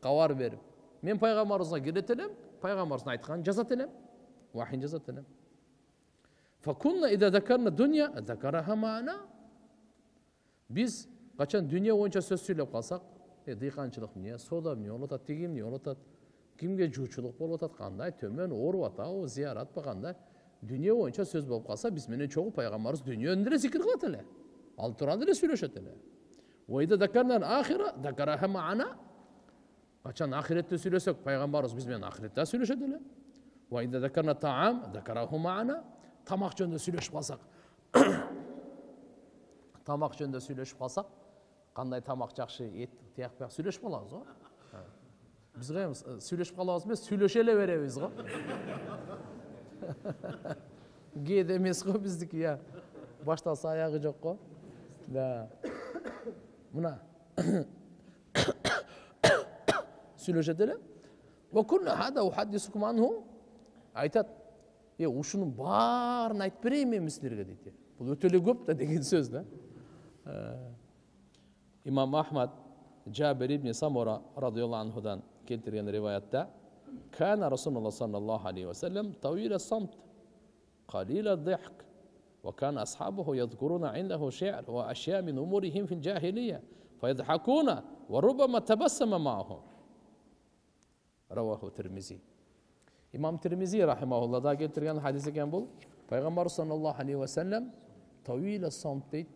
kavar berip. Men Peygamberimize giret elem, Peygamberimizin aytkan jazat elem, vahiy jazat elem. Fa kunna iza zakarna dunya zakaraha ma'ana. Biz kaçan dünya boyunca söz söylep kalsak, dıykançılık niye, soda niye olatat, tegim niye olatat, kimge juuçuluk bolup atat, kanday tömön orup ata, o ziyarat bakanda. Dünya boyunca söz bolup kalsa biz menen çoğu Peygamberimiz dünya önünde zikir kılat ele. Al turanda ele söyleşet ele. Ve ida zakarnan ahira zakaraha ma'ana. Kaçan ahirette söylesek Peygamberimiz biz menen ahirette söyleşet ele. Ve ida zakarna ta'am zakarahu ma'ana. Tamak jönünde söyleşip kalsak Тамақ жөнінде сөйлесіп қалсақ, қандай тамақ жақсы, ет, тияқ бияқ сөйлесіп қаламыз ғой. Біз қаймыз, сөйлесіп қаламыз емес, сөйлешеле береміз ғой. Кейде емес қой біздікі, я. Башталса аяғы жоқ қой. Да. Мына. Сөйлешетеле. وكل هذا أحدثكم عنه айтат. Ушының барын айтып берейін мен сіздерге дейді. Бұл өтеле көп та деген сөз да. Имам Ахмад Джабир ибн Самура радиаллаху анхудан келтірген риваятта: "Кана Расулуллах саллаллаху алейхи ва саллям тавил ас-самт, qalil ad-dhihk, wa kana ashabuhu yadhkuruna 'indahu shi'r wa ashya' min umurihim fi al-jahiliyyah, fayadhhakuna wa rubbama tabassama ma'ahum." Раваху Тирмизи. Имам Тирмизи рахимахуллах келтірген хадис екен бұл. Пайғамбар саллаллаху алейхи ва саллям тавил ас-самт дейді.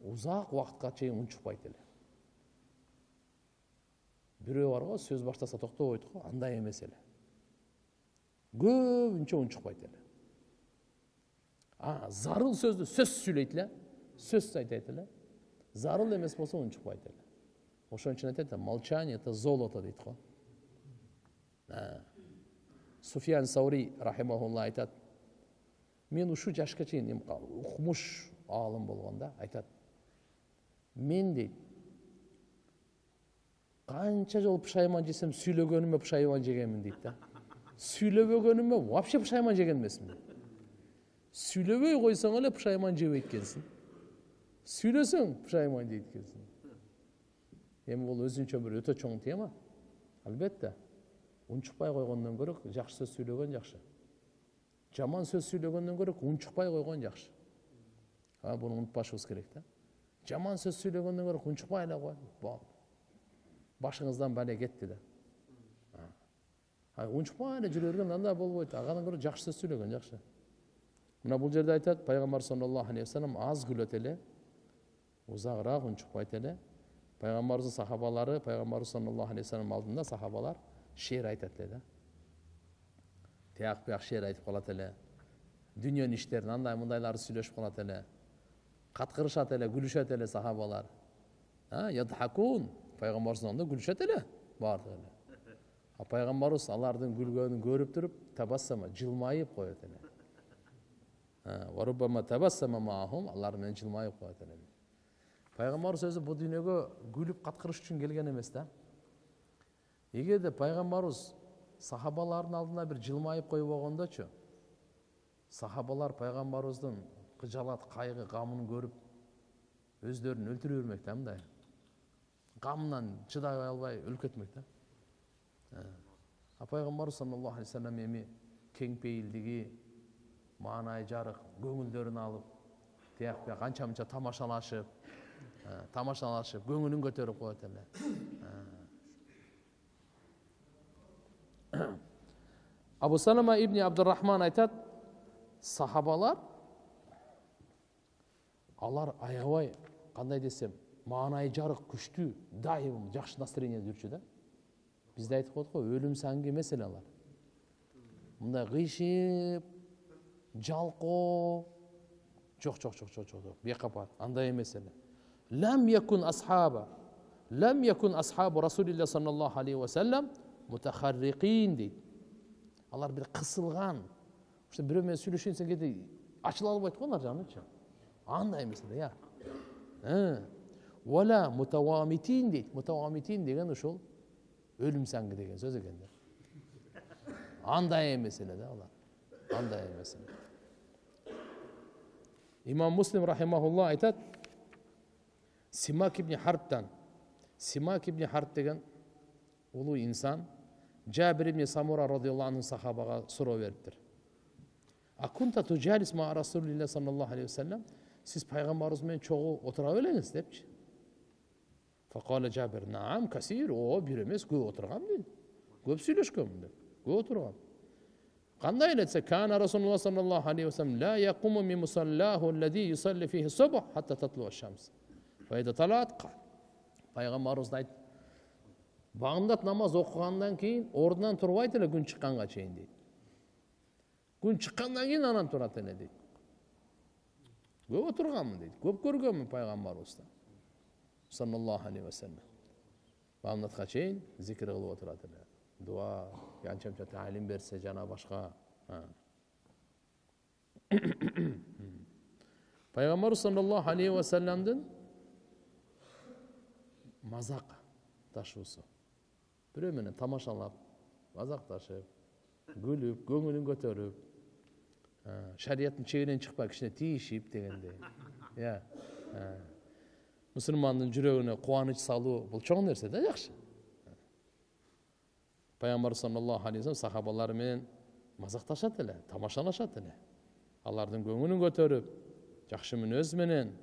Ұзақ уақытқа шейін үн шықпайды. Біреу бар ғой, сөз баштаса тоқтап қойды ғой, андай емес еле. Көбінше үн шықпайды. Зарыл сөзді сөз сөйлейді, сөз айтады. Зарыл емес болса үн шықпайды. Ошон үчүн айтат, молчание это золото дейт го. Суфиян Саури рахимахуллах айтат: "Мен ушу жашка чейин укмуш алым болгонда айтат. Мен дейт, канча жол пушайман жесем сүйлөгөнүмө пушайман жегенмин дейт да. Сүйлөбөгөнүмө вообще пушайман жеген эмесмин. Сүйлөбөй койсоң эле пушайман жебейт экенсиң. Сүйлөсөң пушайман жейт экенсиң. Эми бул өзүнчө бир өтө чоң тема. Албетте. Үн чыкпай койгондон көрө жакшы сөз сүйлөгөн жакшы. Жаман сөз сүйлөгөндөн көрө үн чыкпай койгон жакшы. Буну унутпашыбыз керек да. Жаман сөз сүйлөгөндөн көрө үн чыкпай эле кой. Башыңыздан бале кетти да. Үн чыкпай эле жүрө берген анда болбойт. Агадан көрө жакшы сөз сүйлөгөн жакшы. Мына бул жерде айтат, Пайгамбар саллаллаху алейхи ва саллям аз күлөт эле, узагыраак үн чыкпайт эле. Пайгамбардын сахабалары, Пайгамбар саллаллаху алейхи ва саллям алдында сахабалар шер айтат эле да. Тияк бияк шер айтып калат эле. Дүнүйөнүн иштерин андай мындайларды сүйлөшүп калат эле. Каткырышат эле, күлүшөт эле сахабалар. Ядхакун. Пайгамбардын алдында күлүшөт эле, бардыгы эле. Пайгамбарыбыз алардын күлгөнүн көрүп туруп, табассама, жылмайып коет эле. Ва руббама табассама маахум, алар менен жылмайып коет эле. Пайгамбар сөзү бул дүйнөгө күлүп каткырыш үчүн келген эмес да. Эгерде пайгамбарыбыз сахабалардын алдына бир жылмайып коюп болгондочу, сахабалар пайгамбарыбыздын кыжалат, кайгы, гамын көрүп өздөрүн өлтүрө бермек да мындай. Гамынан чыдай албай өлүп кетмек да. Пайгамбар саллаллаху алейхи ва саллям эми кең пейилдиги, маанай жарык көңүлдөрүн алып, тияк бияк анча-мынча тамашалашып, көңүлүн көтөрүп коет эле. Абу Салама ибн Абдуррахман айтат, сахабалар алар аябай, кандай десем, маанай жарык, күчтүү, дайым жакшы настроениеде жүрчү да. Бизде айтып коет го, өлүм саңгы эмес эле алар. Мындай кыйшып, жалкоо, жок, бекапат, андай эмес эле. Лам якун асхабу Расулилlah саллаллаху алейхи ва саллям мутахарриқин дейт. Алар бир кысылган. Ошто бирөө менен сүйлөшсөң кете ачыла албайт го алар жанычы. Андай эмес эле, я. Вала мутавамитин дейт. Мутавамитин деген ошол өлүм саңгы деген сөз экен да. Андай эмес эле да алар. Андай эмес эле. Имам Муслим рахимахуллах айтат, Симак ибн Харб деген улуу инсан Джабир ибн Самура радиаллаху анху сахабага суроо бериптир. Акунта туджалис ма Расулилlah саллаллаху алейхи ва саллям, сиз пайгамбарыбыз менен чогуу отура белеңиз депчи. Факала Джабир, наам касир, бир эмес, көп отургам дейт. Көп сүйлөшкөнмүн деп. Көп отургам. Кандай эле десе, кана Расулуллах саллаллаху алейхи ва саллям ла якуму мин мусаллаху аллади юсалли фихи субх хатта татлу аш-шамс. Файда талат. Пайгамбарыбыз айтты, багымдат намаз окугандан кийин ордунан турбайт эле күн чыкканга чейин дейт. Күн чыккандан кийин анан турат эле дейт. Көп отырғанмын дейді, көп көргенмін пайғамбарымызды саллаллаху алейхи вассалам. Бамнатқа чейін зикір қылып отырады. Дуа, янчамча тәлім берсе жана башқа. Пайғамбар саллаллаху алейхи вассаламдың мазақ ташуысы. Біреуменен тамашалап, мазақ ташып, күліп, көңілін көтеріп, шариаттың шегінен шықпай кішкене тиішіп дегенде. Мұсылманның жүрегіне қуаныш салу, бұл чоң нәрсе да, жақсы. Пайғамбар саллаллаху алейхи вассалам сахабаларымен мазақташат эле, тамашалашат эле. Алардын көңүлүн көтөрүп, жакшы мүнөзменен,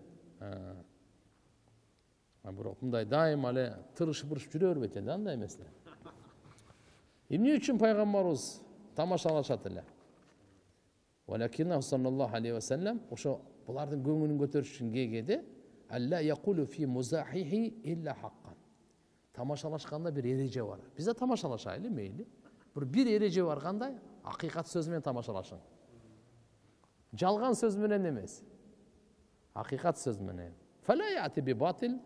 бирок мындай дайым эле тырышып-бырышып жүрө бербейт эле, андай эмес эле. Эмне үчүн пайгамбарыбыз тамашалашат эле? Валакиннаху саллаллаху алейхи вассалам ошо булардын көңүлүн көтөрүш үчүн кээде алла якулу фи музахихи илля хаккан. Тамашалашканда бир эреже бар. Биз да тамашалашайлы, мейли. Бир эреже бар, кандай? Акыйкат сөз менен тамашалашың. Жалган сөз менен эмес. Акыйкат сөз менен. Фала яти би батил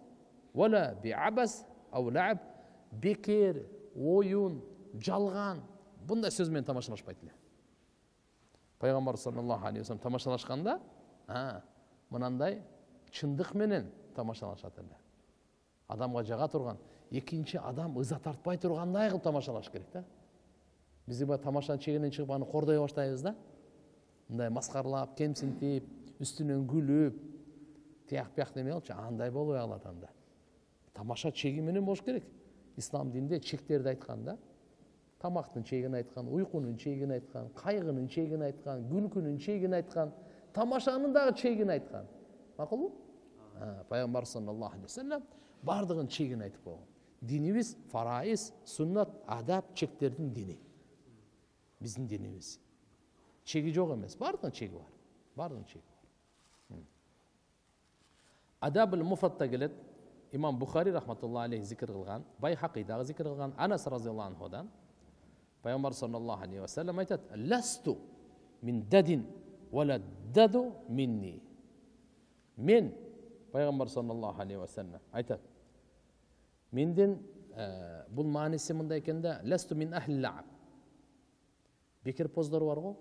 вала би абас ау лааб, бекер, оюн, жалган, bunday сөз менен тамашалашпайт эле. Пайгамбар саллаллаху алейхи вассалам тамашалашканда, мынандай чындык менен тамашалашат эле. Адамга жага турган, экинчи адам ыза тартпай тургандай кылып тамашалаш керек да. Биз бу тамашанын чегинен чыгып аны кордой баштайбыз да. Мындай маскарлап, кемсинтип, үстүнөн күлүп, тияк-пияк демей алчы, андай болбой калат анда. Тамаша чеги менен болуш керек. Ислам дининде чектерди айткан да. Тамактын чегин айткан, уйкунун чегин айткан, кайгынын чегин айткан, күлкүнүн чегин айткан, тамашанын дагы чегин айткан. Макулбу? Пайгамбар саллаллаху алейхи вассалам бардыгын чегин айтып койгон. Динибиз фарайыз, суннат, адап, чектердин дини. Биздин динибиз. Чеги жок эмес, бардыгын чеги бар. Бардыгын чеги бар. Адабул муфратта келет. Имам Бухари рахматуллахи алейхи зикр кылган, Байхақидагы зикр кылган Анас разияллаху анхудан Пайгамбар саллаллаху алейхи вассалам айтат: "Ласту мин дадин вала даду минни." Мен Пайгамбар саллаллаху алейхи вассалам айтат: "Менден бул мааниси мындай экен да, ласту мин ахли лааб." Бекер поздар бар го,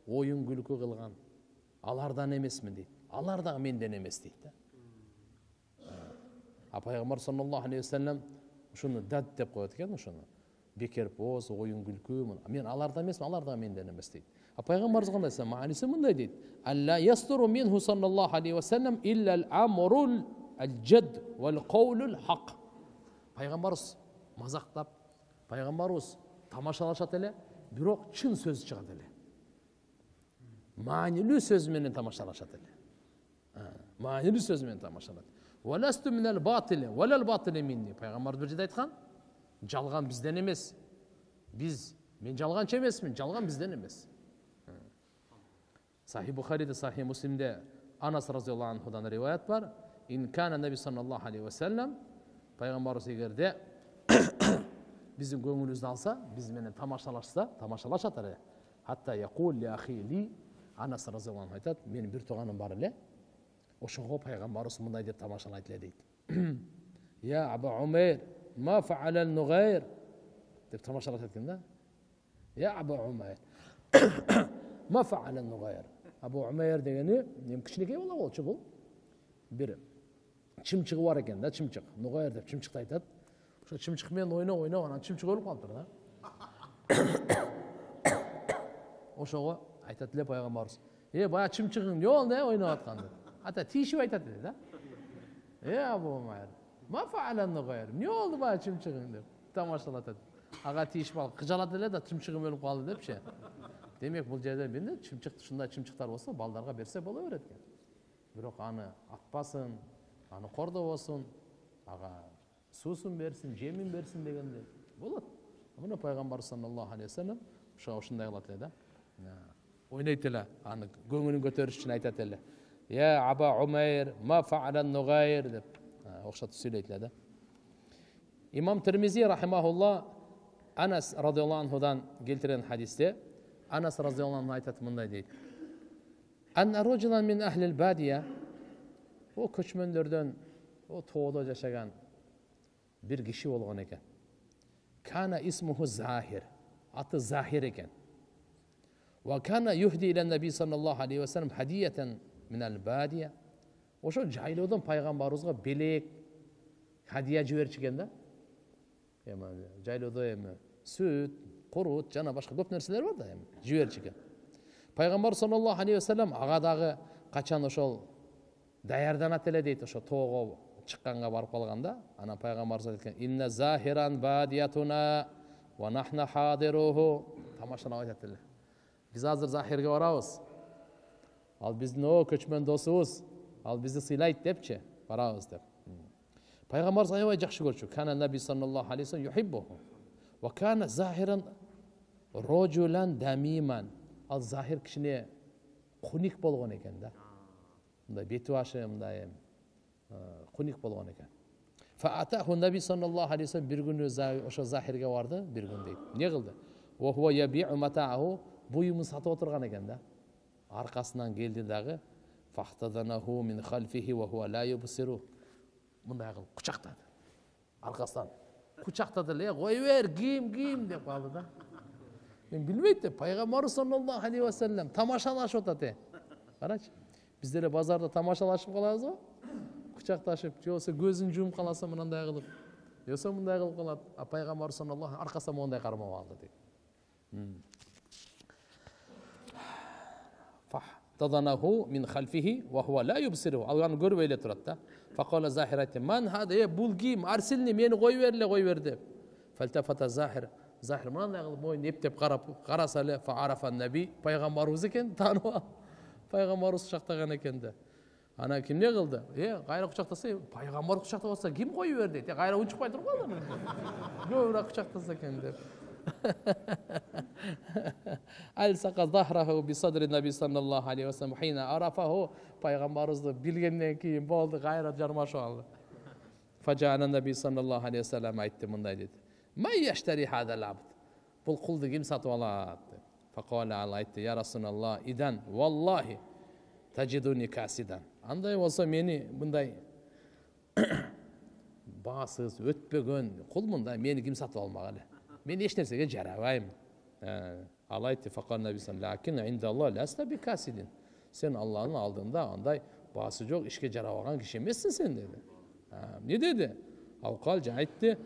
оюн күлкү кылган. Алардан эмесмин дейт. Алар дагы менден эмес дейт да. Пайгамбар саллаллаху алейхи вассалам ушуну дад деп коет экен, ушуну. Бекер поз, оюн күлкү, мен алардан эмесмин, алар дагы менден эмес дейт. Пайгамбарыбыз кандай десе, мааниси мындай дейт: "Алла ястуру минху саллаллаху алейхи вассалам илля ал-амрул ал-жад вал қаулул хақ." Пайгамбарыбыз мазактап, пайгамбарыбыз тамашалашат эле, бирок чын сөз чыгат эле. Маанилүү сөз менен тамашалашат эле. Маанилүү сөз менен тамашалат. "Валасту минал батили валал батили минни." Пайгамбар бир жерде айткан, жалган бизден эмес. Мен жалганчы эмесмин, жалган бизден эмес. Сахи Бухариде, Сахи Муслимде Анас разияллаху анхудан риваят бар. "Ин кана наби саллаллаху алейхи вассалам", пайгамбарыбыз эгерде биздин көңүлүбүздү алса, биз менен тамашалашса, тамашалашат эле. Хатта якул ли ахи ли, Анас разияллаху анху айтат: "Менин бир тууганым бар эле. Ошого пайгамбарыбыз мындай деп тамашалайт эле" дейт. "Я Аба Умайр, ма фа'ала ан-нугайр?" деп тамашалат экен да. "Я Аба Умайр, ма фа'ала ан-нугайр?" Абу Умайр дегени эми кичинекей бала болчу бул. Бир чымчыгы бар экен да, чымчык. Нугайр деп чымчыкты айтат. Ошо чымчык менен ойноп, анан чымчык өлүп калыптыр да. Ошого айтат эле пайгамбарыбыз: "Бая чымчыгың эмне болду, ойноп аткан?" деп. Ата тиишип айтат эле да. Абу Умайр, ма фа'ала ан-нугайр? Эмне болду бая чымчыгың деп тамашалатат. Ага тиишип алып кыжалат эле да, чымчыгым өлүп калды депчи. Демек бул жерде эмне, чымчык, ушундай чымчыктар болсо балдарга берсе боло берет экен. Бирок аны атпасын, аны кордобосун, ага суусун берсин, жемин берсин дегенде болот. Мына пайгамбар саллаллаху алейхи вассалам ушундай кылат эле да. Ойнойт эле, аны көңүлүн көтөрүш үчүн айтат эле: "Я Аба Умайр, ма фа'ала ан-нугайр?" деп окшотуп сүйлөйт эле да. Имам Тирмизи рахимахулла Анас радияллаху анхудан келтирген хадисте Анас радияллаху анху айтат, мындай дейт: Anna rajulan min ahlil badiya, o köçmönlerden, o toğda yaşagan bir kişi bolgan eken. Kana ismuhu Zahir, atı Zahir eken. Ve kana yuhdi ile Nebi sallallahu aleyhi ve sellem hadiyeten minel badiya. Oşo jaylodan paygambarыбызга belek hadiya jiberчиген da. Jayloda эми süt, qurut, jana başka köp nerseler var da эми jiberчиген. Paygambar sallallahu aleyhi ve sellem aga dagы kaçan oşol dayardanat ele deyt, oşo toğo çıkkanga barıp kalganda, ana paygambar sallallahu aleyhi ve sellem inne zahiran badiyatuna ve nahna hadiruhu. Tamaşana ayet ettiler. Biz hazır Zahirge barabız. Al bizdin o köçmen dostubuz. Al bizi sıylayt depçi. Barabız dep. Paygambar sallallahu aleyhi ve sellem jakşı görçü. Kana Nebi sallallahu aleyhi ve sellem yuhibbuhu. Ve kana zahiran rojulan damiman. Al Zahir kişine kunik bolgan eken da. Mınday beti başı mınday kunik bolgan eken. Fa atahu Nebi sallallahu aleyhi ve sellem bir günü oşo Zahirge vardı, bir gün deyip. Ne kıldı? Ve huve yabi'u mata'ahu, buyumun satıp oturgan eken da. Arkasından geldi dağı. Fahtadanahu min khalfihi ve huve la yubsiru. Mınday kıl, kucaktadı. Arkasından. Kucaktadı le, koy ver, giyim deyip kaldı da. Ben bilmeydi, Peygamber sallallahu aleyhi ve sellem tamaşalaşıp otadı. Karaç, bizlere bazarda tamaşalaşıp kalağız o. Kucaktaşıp, yoksa gözün jumup kalasa mınday kılıp. Yoksa mınday kılıp kaladı. Peygamber sallallahu aleyhi ve sellem arkasına mınday karmap aldı deyip. Fahtadanahu min khalfihi ve huve la yubsiru. Alganı görüp öyle turat da. Faqala Zahir aytti, man hada bul giyim, arsilni, meni koy ver deyip. Feltefata Zahir. Zahir mınday kılıp moyun eptep karasa le fa arafan Nebi, paygambarыбыз eken tanıp al. Paygambarыбыз kucaktagan eken de. Ana kim ne kıldı? Gayra kucaktasa, paygambar kucakta olsa kim koy ver deyip. Gayra uçukpay turup kaldı mı? Göbrak kucaktasa eken deyip. Alsaqa zahrahu bi sadri Nebi sallallahu aleyhi ve sellem hina arafahu, paygambarыбызды bilgenden keyin boldu, gayra jarmaşıp aldı. Faca'na Nebi sallallahu aleyhi ve sellem aytti, mınday dedi. Ma yashtari hadal abd. Bul kuldu kim satıp alat? Faqala aytti, ya Resulallah, idan vallahi taciduni kasidan. Anday olsa meni bunday basız, ötpegen kul mınday meni kim satıp almagalı? Men hiç nersege jarabayım. Allah aytti, faqala Nebi sallallahu aleyhi ve sellem, lakin indallah lasta bi kasidin. Sen Allah'ın aldığında anday bası yok, işke jarabagan kişi emassin sen dedi. Ne dedi? Avqal aytti,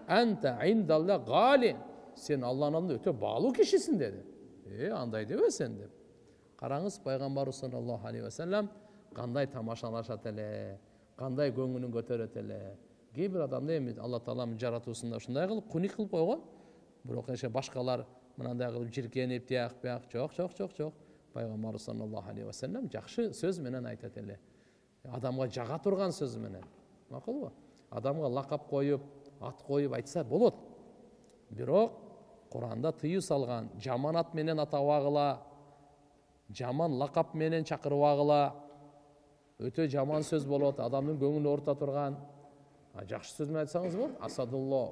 ente indallah gali. Sen Allah'ın aldığında öte bağlı kişisin dedi. Anday debe sen dedi. Qarаңыз, Peygamber sallallahu aleyhi ve sellem qanday tamaşalaşat ele, qanday көңүнүн көтөрөт ele. Кейбір адамды эми Алла Тааланын жаратуусунда ушундай кылып куник кылып койгон. Бирок башкалар мынандай кылып жиркенип тияк бияк жок. Пайгамбар саллаллаху алейхи ва саллям жакшы сөз менен айтат эле. Адамга жага турган сөз менен. Макулбу? Адамга лакап коюп, ат коюп айтса болот. Бирок Куранда тыюу салган, жаман ат менен атабагыла, жаман лакап менен чакырбагыла, өтө жаман сөз болот, адамдын көңүлүн орта турган. Жакшы сөз менен айтсаңыз болот. Асадулла,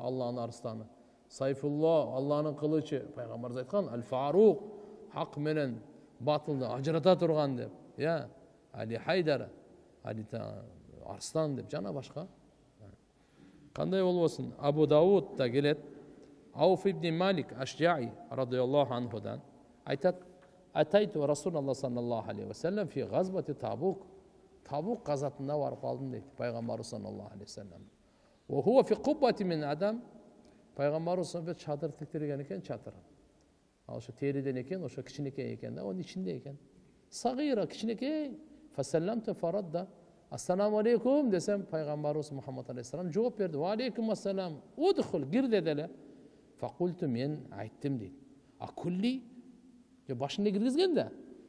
Алланын арыстаны. Сайфулла, Алланын кылычы. Пайгамбарыбыз айткан, Аль-Фарук, хак менен батылды ажырата турган деп. Али Хайдар, Али Арстан деп, жана башка. Кандай болбосун? Абу Дауд да келет. Ауф ибн Малик Ашжаи радıyallahu anhudan aytat, ataytu Rasulullah sallallahu aleyhi ve sellem fi gazvati Tabuk. Tabuk gazatında varıp aldım deydi Peygamber sallallahu aleyhi ve sellem. Ve huve fi kubbati min adam. Peygamber sallallahu bir çadır tiktirgen eken çadır. O şu teriden eken, o şu kiçineke eken de onun içinde eken. Sagira kiçineke. Fesellemte faradda. Assalamu aleykum desem Peygamberimiz Muhammed aleyhisselam cevap verdi. Ve aleyküm asselam. Udkhul gir dedele. Fakultu men ayttim deydi. Kulli başında girgizgen de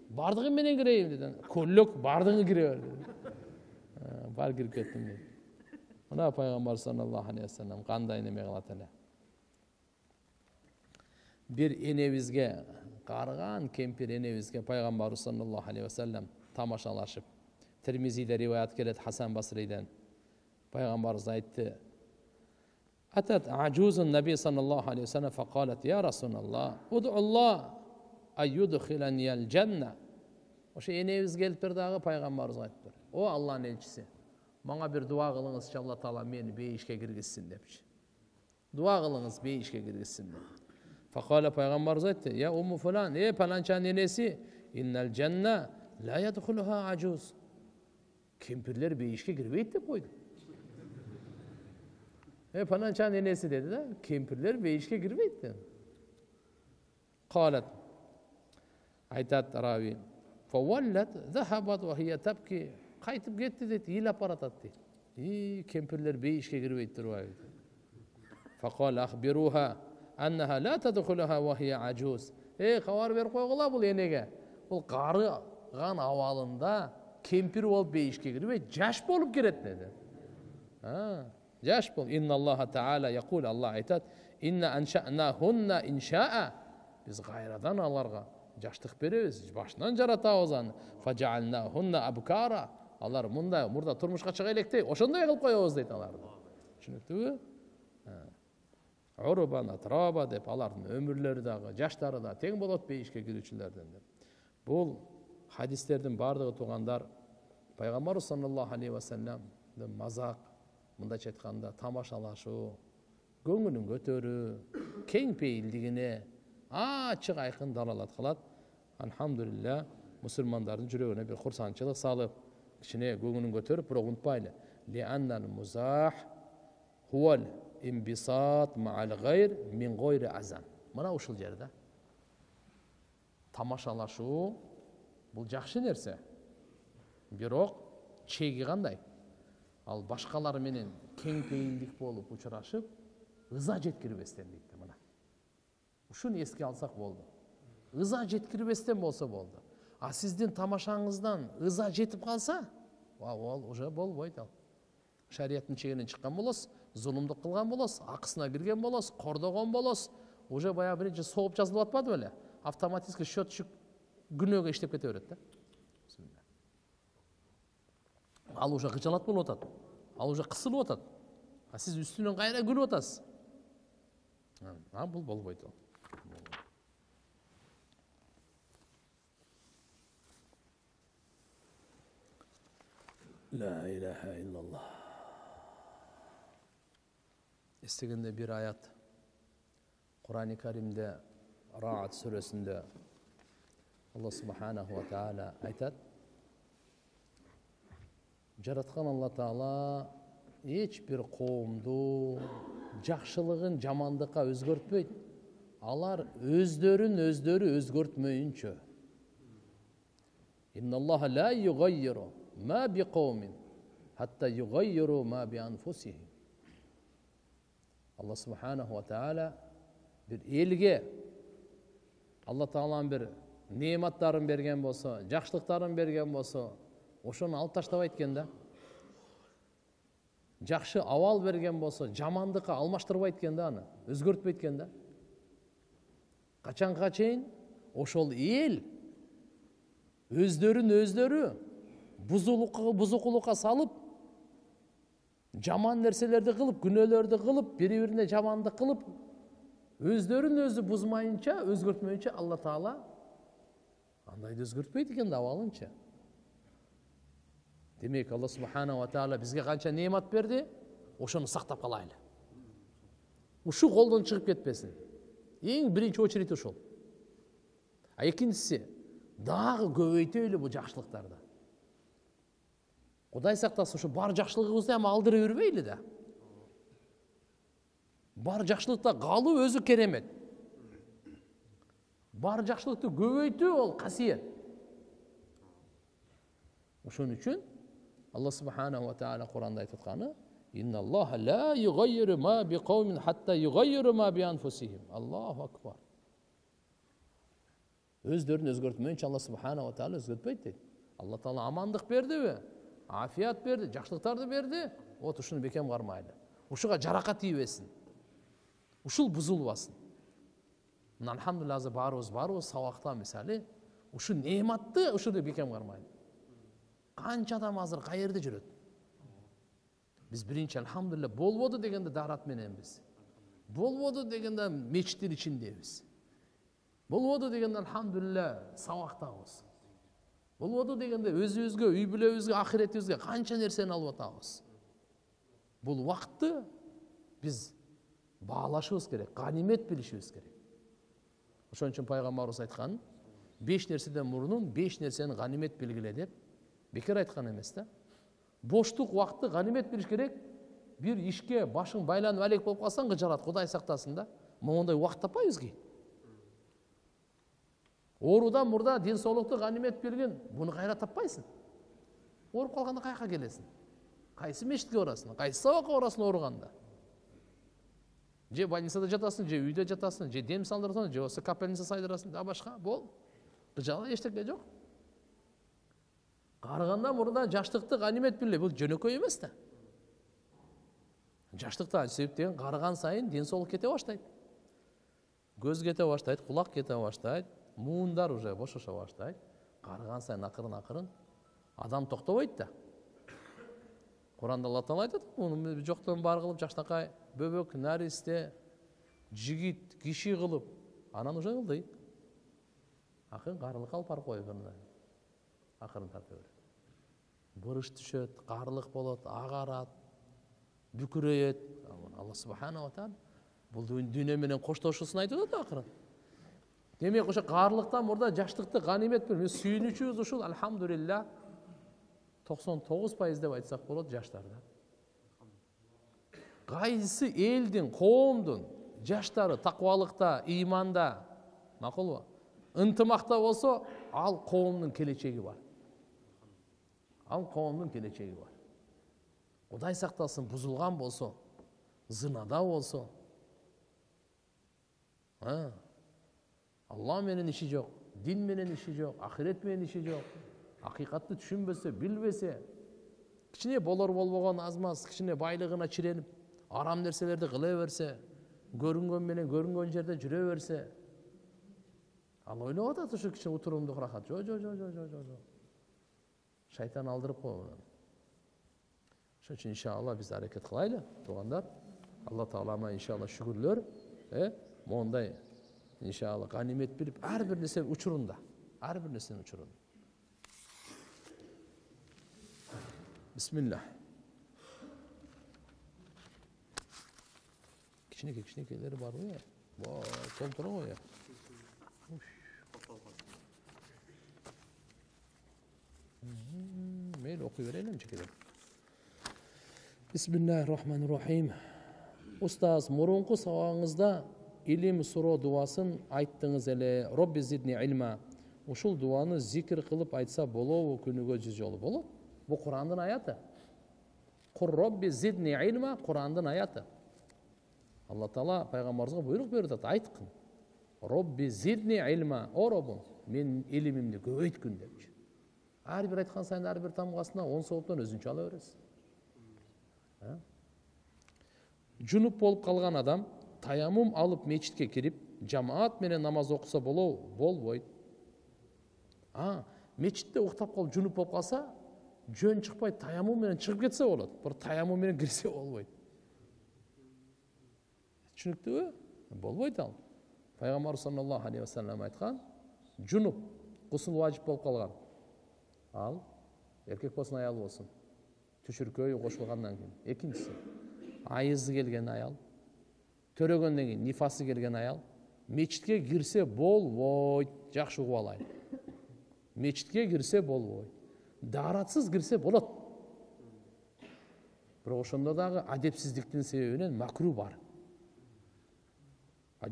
bardığın menen gireyim dedi. Kulluk bardığını giriyor dedi. Bar girip kettim deydi. Ona Peygamber sallallahu aleyhi ve sellem kanday neme kılat ele. Bir enevizge, qarıgan kempir enevizge Peygamber sallallahu aleyhi ve sellem tamaşalaşıp Tirmizi'de rivayet gelet Hasan Basri'den. Peygamberimiz aytti. Atat acuzun Nebi sallallahu aleyhi ve sellem faqalet ya Resulallah ud'u Allah ayyudkhilaniyel cennet Ошо энебиз келиптир дагы пайгамбарыбызга айтыптыр. О Аллахнын элчиси, мага бир дуа кылыңызчы, Алла Таала мени бейишке киргизсин депчи. Дуа кылыңыз бейишке киргизсин деп. Факала пайгамбарыбыз айтты: "Я умму фулан, паланчанын энеси, иннал жанна ла ядхулуха ажуз." Кемпирлер бейишке кирбейт деп койду. Паланчанын энеси деди да, кемпирлер бейишке кирбейт деп. Калат, айтат рави, фаваллат захабат ва хия табки, кайтып кетти дейт, ыйлап баратат дейт. Кемпирлер бейишке кирбейт турбайбы? Факала ахбируха аннаха ла тадхулуха ва хия ажуз. Кабар берип койгула бул энеге. Бул карыган абалында кемпир болуп бейишке кирбейт, жаш болуп кирет деди. Жаш болуп. Инна Аллаха Таала якул, Аллах айтат: "Инна анша'нахунна инша'a." Biz gayradan alarga jaşlık berебиз, başından jaratабыз аны. Faja'alnahunna abkara. Алар мурда турмушка чыга электей, ошондой кылып коебуз дейт аларды. Түшүнүктүбү? Урбан атраба деп алардын өмүрлөрү дагы, жаштары да тең болот бейишке кирүүчүлөрдөн деп. Бул хадистердин бардыгы туугандар пайгамбарыбыз саллаллаху алейхи ва салламдын мазак, мындайча айтканда тамашалашуу, көңүлүн көтөрүү, кең пейилдигине ачык айкын далалат кылат. Алхамдулилля, мусулмандардын жүрөгүнө бир курсанчылык салып, кичине көңүлүн көтөрүп, бирок унутпайлы. Ли'аннал музах хувал имбисат ма'ал гайр мин гайри азан. Мына ушул жерде тамашалашуу бул жакшы нерсе. Бирок чеги кандай? Ал башкалар менен кең пейилдик болуп учурашып, ыза жеткирбестен дейт. Мына ушуну эске алсак болду. Ыза жеткирбестен болсо болду. А сиздин тамашаңыздан ыза жетип калса, ол уже болбойт ал. Шариаттын чегинен чыккан болосуз, зулумдук кылган болосуз, акысына кирген болосуз, кордогон болосуз. Уже баягы биринчи сооп жазылып атпады беле? Автоматически счетчик күнөөгө иштеп кете берет да. Ал уже кычалат болуп атат. Ал уже кысылып атат. А сиз үстүнөн кайра күлүп атасыз. Бул болбойт ал. La ilahe illallah. Estегенде bir ayat Kur'an-ı Kerim'de Ra'd suresinde Allah subhanahu wa ta'ala aytat: Жараткан Алла Таала эч бир коомду жакшылыгын жамандыкка өзгөртпөйт. Алар өздөрүн өзгөртмөйүнчө. Инналлаха ла югаййиру ма би кавмин хатта югаййиру ма би анфусихим. Алла субханаху ва таала bir элге Алла Тааланын bir неаматтарын берген болсо, жакшылыктарын берген болсо, ошону алып таштабайт экен да. Жакшы абал берген болсо, жамандыкка алмаштырбайт экен да, аны өзгөртпөйт экен да. Качанга чейин ошол эл өздөрү бузукулукка салып, жаман нерселерди кылып, күнөөлөрдү кылып, бири-бирине жамандык кылып, өздөрүн өзү бузмайынча, өзгөртмөйүнчө Алла Таала андайды өзгөртпөйт экен да абалынча. Демек Алла субханаху ва таала бизге канча неамат берди, ошону сактап калайлы. Ушу колдон чыгып кетпесин. Эң биринчи очередь ошол. А экинчиси дагы көбөйтөлү бул жакшылыктарды. Кудай сактасын, ушу бар жакшылыгыбызды эми алдыра бербейли да. Бар жакшылыкта калуу өзү керемет. Бар жакшылыкты көбөйтүү ол касиет. Ошон үчүн Алла субханаху ва таала Кур'анда айтып атканы: "Инналлаха ла югаййиру ма би кавмин хатта югаййиру ма би анфусихим." Аллаху акбар. Өздөрүн өзгөртмөйүнчө Алла субханаху ва таала өзгөртпөйт дейт. Алла Таала амандык бердиби? Афият берди, жакшылыктарды берди. Вот ушуну бекем кармайлы. Ушуга жаракат тийбесин. Ушул бузулбасын. Мына алхамдулилlah азыр баарыбыз сабакта мисалы, ушу неаматты ушуну бекем кармайлы. Канча адам азыр каерде жүрөт? Биз биринчи алхамдулилlah болбоду дегенде дарат мененбиз. Болбоду дегенде мечиттин ичиндебиз. Болбоду дегенде алхамдулилlah сабактабыз. болбоду дегенде өзүбүзгө, үй бүлөбүзгө, ахиретибизге канча нерсени алып атабыз. Бул убакытты биз баалашыбыз керек, ганимет билишибиз керек. Ошон үчүн пайгамбарыбыз айткан, 5 нерседен мурун 5 нерсени ганимет белгиле деп бекер айткан эмес да. Боштук убакытты ганимет билиш керек. Бир ишке башың байланып алек болуп калсаң, кыжарат, Кудай сактасын да. Мондай убакыт таппайбызбы? Оорудан мурда ден соолукту ганимет билгин, буну кайра таппайсың. Ооруп калганда каяка келесиң? Кайсы мешитке барасың? Кайсы сабакка барасың ооруганда? Же больницада жатасың, же үйдө жатасың, же дем салдырасың, же болбосо капельница сайдырасың, да башка, бол. Кыжала эчтеке жок. Карыгандан мурда жаштыкты ганимет биле, бул жөнөкөй эмес да. Жаштыкта себептен карыган сайын ден соолук кете баштайт. Көз кете баштайт, кулак кете баштайт, муундар уже бошошо баштайт. Карыган сайын акырын адам токтобойт да. Куранда Алла Таала айтат, муну жоктон бар кылып, жаштакай бөбөк, наристе, жигит, киши кылып, анан уже кылды. Акырын карылыкка алып барып коюп мындай. Акырын тарта берет. Бурыш түшөт, карлык болот, агарат, бүкүрөйөт. Алла субхана ва таала бул дүйнө менен коштошуусун айтып атат акырын. Демек ошо карлыктан мурда жаштыкты ганимет бил. Мен сүйүнүчүбүз ушул, алхамдулилла. 99% деп айтсак болот жаштарда. Кайсы элдин, коомдун жаштары таквалыкта, ыйманда, макулбу? Ынтымакта болсо, ал коомдун келечеги бар. Ал коомдун келечеги бар. Кудай сактасын, бузулган болсо, зынада болсо, Алла менен иши жок, дин менен иши жок, ахирет менен иши жок. Акыйкатты түшүнбөсө, билбесе, кичине болор болбогон азмаз, кичине байлыгына чиренип, арам нерселерди кыла берсе, көрүнгөн менен көрүнгөн жерде жүрө берсе, ал ойлоп атат ушу кичине утурумдук рахат. Жо. Шайтан алдырып коюп. Ошон үчүн иншалла биз аракет кылайлы, туугандар. Алла Таалама иншалла шүгүрлөр, мондай иншалла ганимет билип, ар бир нерсе учурунда, ар бир нерсенин учурунда. Bismillah. Кичинекейлери бар ғой. Толтыра ғой. Мейлі оқи берейлім чекелер. Бисмиллахир-рахманир-рахим. Устаз, мурунку сабагыңызда илим суроо дуасын айттыңыз эле. Робби зидни илма. Ушул дуаны зикир кылып айтса болобу күнүгө 100 жолу? Болот. Bu Kur'an'ın ayatı. Kur Rabbi zidni ilma, Kur'an'ın ayatı. Allah Teala Peygamberimize buyruk berdi, aytqın. Rabbi zidni ilma, o Rabbim, men ilimimni көбөйткүн demiş. Her bir aytqan sayın her bir tamgasına 10 soğuktan özünçe ala veresiz. Junup bolup kalgan adam tayamum alıp meçitke kirip cemaat menen namaz okusa bolboyt. Meçitte uktap kalıp junup bolup kalsa жөн чыкпай, таямум менен чыгып кетсе болот. Бир таямум менен кирсе болбойт. Түшүнүктүүбү? Болбойт ал. Пайгамбар саллаллаху алейхи ва саллям айткан, жунуп, гусул важип болуп калган. Ал эркек болсун, аял болсун. Түшүркөй кошулгандан кийин. Экинчиси, айызы келген аял, төрөгөндөн кийин нифасы келген аял, мечитке кирсе болбойт. Жакшы угуп алайын. Мечитке кирсе болбойт. Даратсыз кирсе болот. Бирок ошондо дагы адепсиздиктин себебинен макру бар.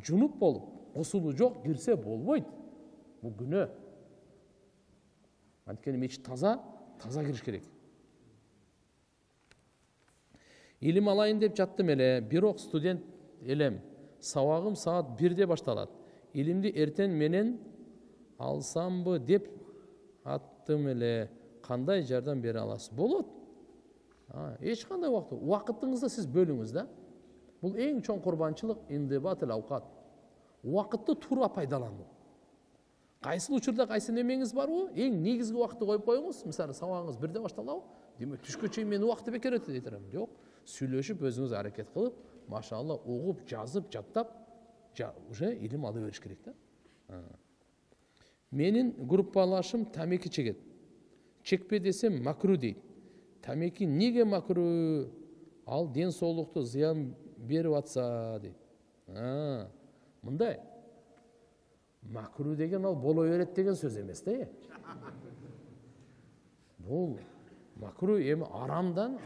Жунуп болуп, гусулу жок кирсе болбойт. Бул күнөө. Анткени мечит таза кириш керек. Илим алайын деп жаттым эле, бирок студент элем. Сабагым саат 1-де башталат. Илимди эртең менен алсамбы деп аттым эле. Кандай жардам бере аласыз? Болот. Эч кандай убакытыңызды сиз бөлүңүз да. Бул эң чоң курбанчылык индибатыл аукат. Убакытты туура пайдалануу. Кайсы учурда кайсы немеңиз барбы? Эң негизги убакытты коюп коюңуз. Мисалы, сабагыңыз 1-де башталабы? Демек түшкө чейин мен убакытты бекер өтөт дейт. Жок. Сүйлөшүп, өзүңүз аракет кылып, машалла угуп, жазып, жаттап, уже илим ала бериш керек да. Менин группалашым тамеки чегет. чекпе десем макру дейт. Тамеки неге макру? Ал ден соолукту зыян берип атса дейт. Мындай. Макру деген ал боло берет деген сөз эмес да. Бул макру эми арамдан.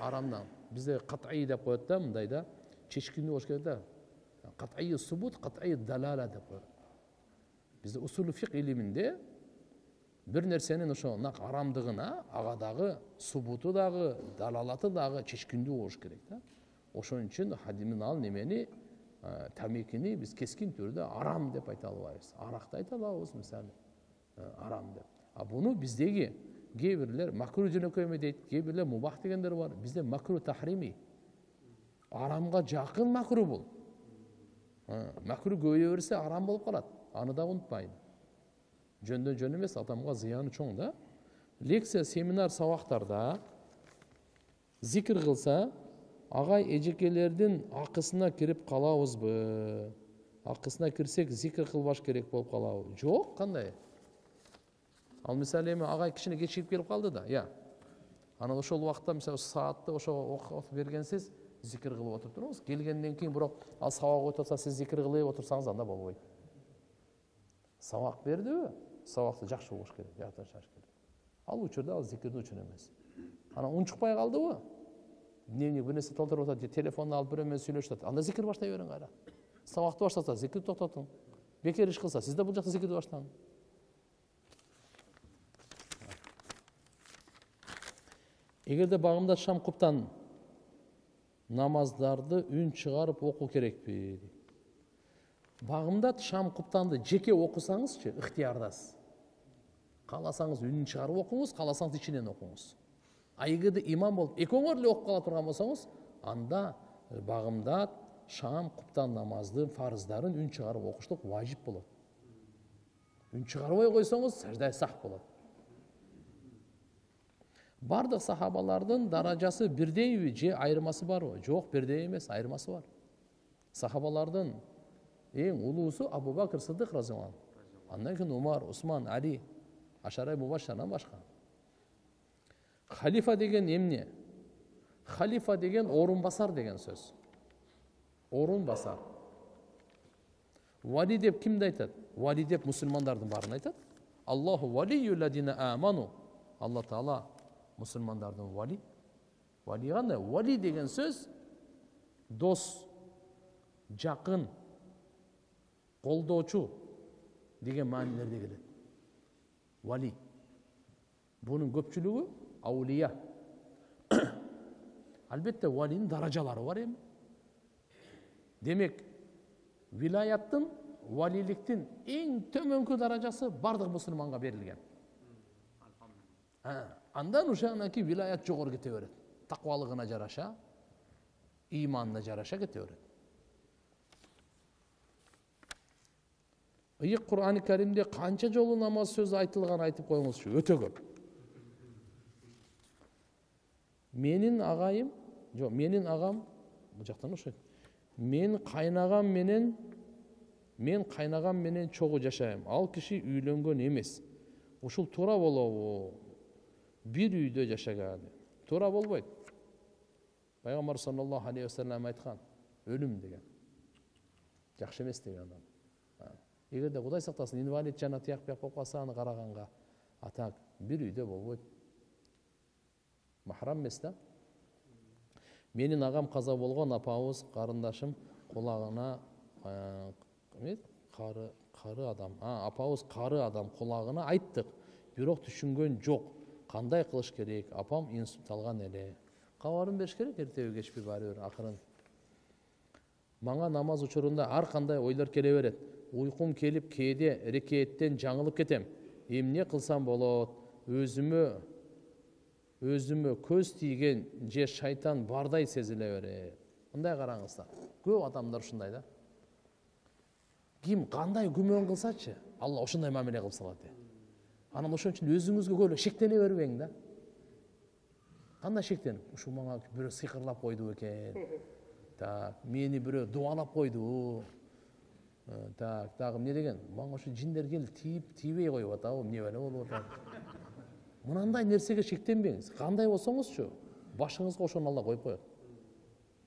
Бизде кат'ий деп коет да, мындай да. Чечкиндүү болуш керек да. Кат'ий субут, кат'ий далала деп коет. Бизде усулу фик илиминде бир нерсенин ошо арамдыгына ага дагы субуту дагы, далалаты дагы чечкиндүү болуш керек да. Ошон үчүн хадимин немени тамекини биз кескин түрдө арам деп айта албайбыз. Аракты айта алабыз мисалы. Арам деп. Буну биздеги кээ бирлер макру жөнөкөй эме дейт, кээ бирлер мубах дегендер бар. Бизде макру тахрими. Арамга жакын макру бул. Макру көбөйө берсе арам болуп калат. Аны да унутпайын. Жөндөн жөн эмес, адамга зыяны чоң да. Лекция, семинар, сабактарда зикир кылса, агай эжекелердин акысына кирип калабызбы? Акысына кирсек, зикир кылбаш керек болуп калабы? Жок, кандай? Ал мисалы эми агай кичине кечигип келип калды да, анан ошол убакта мисалы саатты ошо окуп бергенсиз, зикир кылып отуруп туруңуз. Келгенден кийин бирок ал сабак өтүп атса, сиз зикир кылып отурсаңыз анда болбойт. Сабак бердиби? Сабакты жакшы угуш керек, жактан шаш керек. Ал учурда ал зикирди үчүн эмес. Анан унчукпай калдыбы? Дневник бир нерсе толтуруп атат, же телефонду алып бирөө менен сүйлөшүп атат. Анда зикир баштай бериң кайра. Сабакты баштаса, зикирди токтотуң. Бекер иш кылса, сиз да бул жакта зикирди баштаңыз. Эгерде багымда шам куптан намаздарды үн чыгарып окуу керекпи? Багымда шам куптанды жеке окусаңызчы, ыктыярдасыз. Кааласаңыз үнүн чыгарып окуңуз, кааласаңыз ичинен окуңуз. Эгерде имам болуп экөөңөр эле окуп кала турган болсоңуз, анда багымда шам куптан намаздын фарыздарын үн чыгарып окуштук важип болот. Үн чыгарбай койсоңуз, саждай сах болот. Бардык сахабалардын даражасы бирдейби же айырмасы барбы? Жок, бирдей эмес, айырмасы бар. Сахабалардын эң улуусу Абу Бакр Сыддык разыяллаху анху. Андан кийин Умар, Усман, Али, Ашара мубашшардан башка. Халифа деген эмне? Халифа деген орун басар деген сөз. Орун басар. Вали деп кимди айтат? Вали деп мусулмандардын баарын айтат. Аллаху валийюл ладина аману. Алла Таала мусулмандардын вали. Вали кандай? Вали деген сөз дос, жакын, колдоочу деген маанилерде келет. Вали. Бунун көпчүлүгү аулия. Албетте валинин даражалары бар эми. Демек, вилаяттын, валиликтин эң төмөнкү даражасы бардык мусулманга берилген. Андан ушанакы вилаят жогору кете берет. Таквалыгына жараша, иманына жараша кете берет. Ыйык Кур'ан-ы Каримде канча жолу намаз сөзү айтылган айтып коюңузчу, өтө көп. Менин агам, бул жактан ошойт. Мен кайнагам менен чогуу жашайм. Ал киши үйлөнгөн эмес. Ушул туура болобу? Бир үйдө жашаган. Туура болбойт. Пайгамбар саллаллаху алейхи ва саллям айткан, өлүм деген. Жакшы эмес деген адам. Эгерде Кудай сактасын, инвалид жана тияк бияк болуп калса, аны караганга, атак бир үйдө болбойт. Махрам эмес да. Менин агам каза болгон, апабыз, карындашым кулагына кары адам. Апабыз кары адам кулагына айттык. Бирок түшүнгөн жок. Кандай кылыш керек? Апам инсульт алган эле. Кабарын бериш керек, эртеби кечпи баары бир акырын. Мага намаз учурунда ар кандай ойлор келе берет. Уйкум келип кээде рекеттен жаңылып кетем. Эмне кылсам болот? Өзүмө көз тийген же шайтан бардай сезиле берет. Мындай караңыздар. Көп адамдар ушундай да. Ким кандай күмөн кылсачы, Алла ошондой мамиле кылып салат. Анан ошон үчүн өзүңүзгө көп шектене бербең да. Кандай шектенип? Ушул мага бирөө сыйкырлап койду экен. Так, мени бирөө дубалап койду. Так, дагы эмне деген? Мага ушу жиндер келип тийбей коюп атабы, эмне беле болуп атат. Мынандай нерсеге шектенбеңиз. Кандай болсоңузчу, башыңызга ошону Алла коюп коет.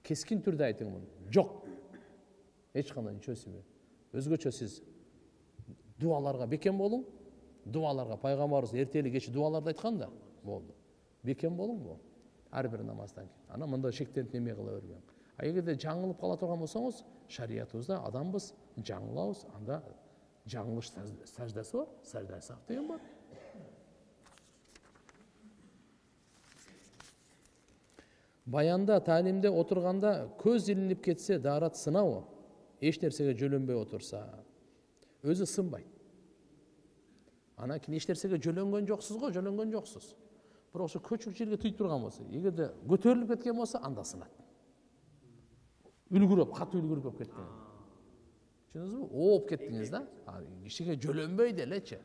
Кескин түрдө айтың муну. Жок. Эч кандай ничего себе. Өзгөчө сиз дуаларга бекем болуң. Дуаларга пайгамбарыбыз эртели кечи дуаларды айткан да. Болду. Бекем болуң бу. Ар бир намаздан кийин. Ана мындай шектенип неме кыла бербең. А эгерде жаңылып кала турган болсоңуз, шариятыбызда адамбыз жаңылабыз, анда жаңылыш саждасы бар, сажда сак деген бар. Баянда, талимде отурганда көз илинип кетсе, дарат сынабы? Эч нерсеге жөлөнбөй отурса, өзү сынбайт. Анан кийин эч нерсеге жөлөнгөн жоксуз го, жөлөнгөн жоксуз. Бирок ошо көчүк жерге тийип турган болсо, эгерде көтөрүлүп кеткен болсо, анда сынат. Үлгүрөп, катуу үлгүрүп болуп кеткен. Түшүндүңүзбү? Ооп кеттиңиз да. Кишиге жөлөнбөй делечи.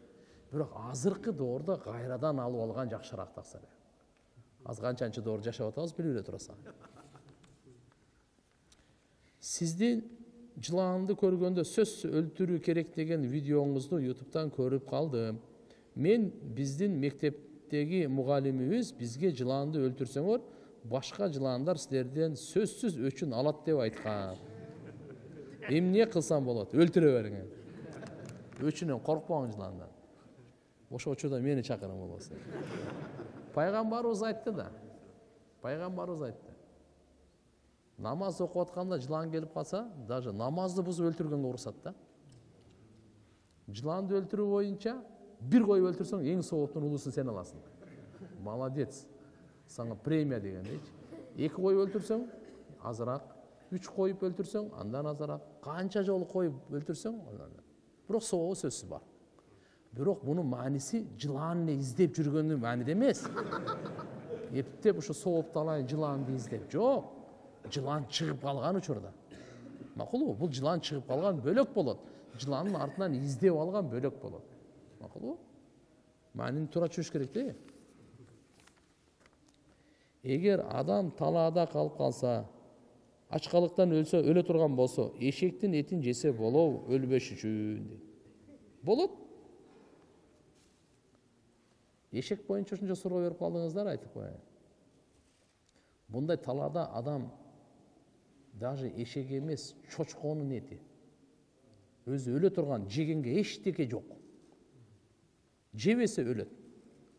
Бирок азыркы доордо кайрадан алып алган жакшыраак таксыр. Аз канчанчы доор жашап атабыз билип эле турасың. Сиздин жыланды көргөндө сөз өлтүрүү керек деген видеоңузду YouTube'дан көрүп калдым. Мен биздин мектептеги мугалимибиз бизге жыланды өлтүрсөңөр, башка жыландар силерден сөзсүз өчүн алат деп айткан. Эмне кылсам болот? Өлтүрө бериңер. Өчүнөн коркпоңуз жыландан. Ошо учурда мени чакырың болбосо. Пайгамбарыбыз айтты да. Пайгамбарыбыз айтты. Намаз окуп атканда жылан келип калса, даже намазды бузуп өлтүргөнгө уруксат да. Жыланды өлтүрүү боюнча бир коюп өлтүрсөң, эң сооптун улуусун сен аласың. Молодец. Сага премия деген дейчи. 2 коюп өлтүрсөң, азыраак. 3 коюп өлтүрсөң, андан азыраак. Канча жолу коюп өлтүрсөң, бирок сообу сөзсүз бар. Бирок мунун мааниси жыланды издеп жүргөндүн мааниде эмес. Эптеп ушу соопту алайын жыланды издеп. Жок. Жылан чыгып калган учурда. Макулбу? Бул жылан чыгып калган бөлөк болот. Жыландын артынан издеп алган бөлөк болот. Макулбу? Маанини туура түшүш керек да. Эгер адам талаада калып калса, ачкалыктан өлсө, өлө турган болсо, эшектин этин жесе болобу, өлбөш үчүн? Болот. Эшек боюнча ушунча суроо берип калдыңыздар, айтып коеюн. Мындай талаада адам даже эшек эмес, чочконун эти. Өзү өлө турган, жегенге эчтеке жок. Жебесе өлөт.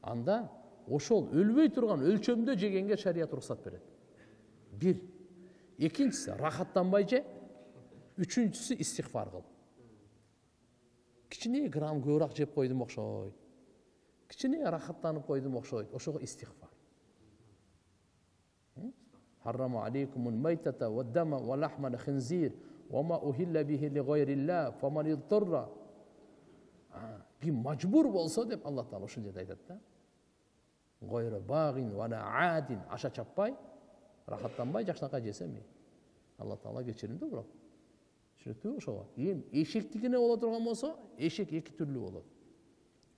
Анда ошол өлбөй турган өлчөмдө жегенге шарият уруксат берет. 1. Экинчиси рахаттанбай же. 3-үчүсү истигфар кыл. Кичине грамм көбүрөөк жеп койдум окшойт. Кичине рахаттанып койдум окшойт. Ошого истигфар. Харрама алейкумул майтата вад-дама ва лахмал хинзир ва ма ухилла бихи ли гайриллах фаман иттарра. Ким мажбур болсо деп Аллах Таала ушул жерде айтат да. Гайра багин ва ла адин, аша чаппай, рахаттанбай жакшынакай жесе мей. Аллах Таала кечиримдүү бирок. Түшүнүктүүбү ошого? Эшектигине боло турган болсо, эшек 2 түрлүү болот.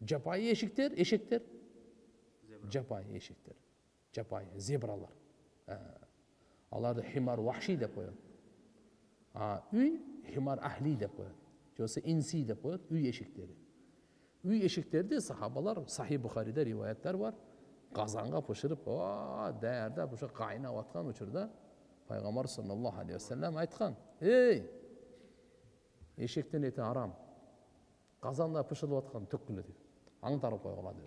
Жапайы эшектер, жапайы эшектер. Жапайы зебралар. Аларды химар вахши деп коет. Үй химар ахли деп коет. Жосы инси деп коет, үй эшектери. Үй эшектерди сахабалар Сахи Бухариде риваяттар бар. Казанга пышырып, даярдап ошо кайнап аткан учурда Пайгамбар саллаллаху алейхи ва саллям айткан: "Эй, эшектин эти арам. Казанда пышырылып аткан төккүлө" деп. Аңтарып койгула деп.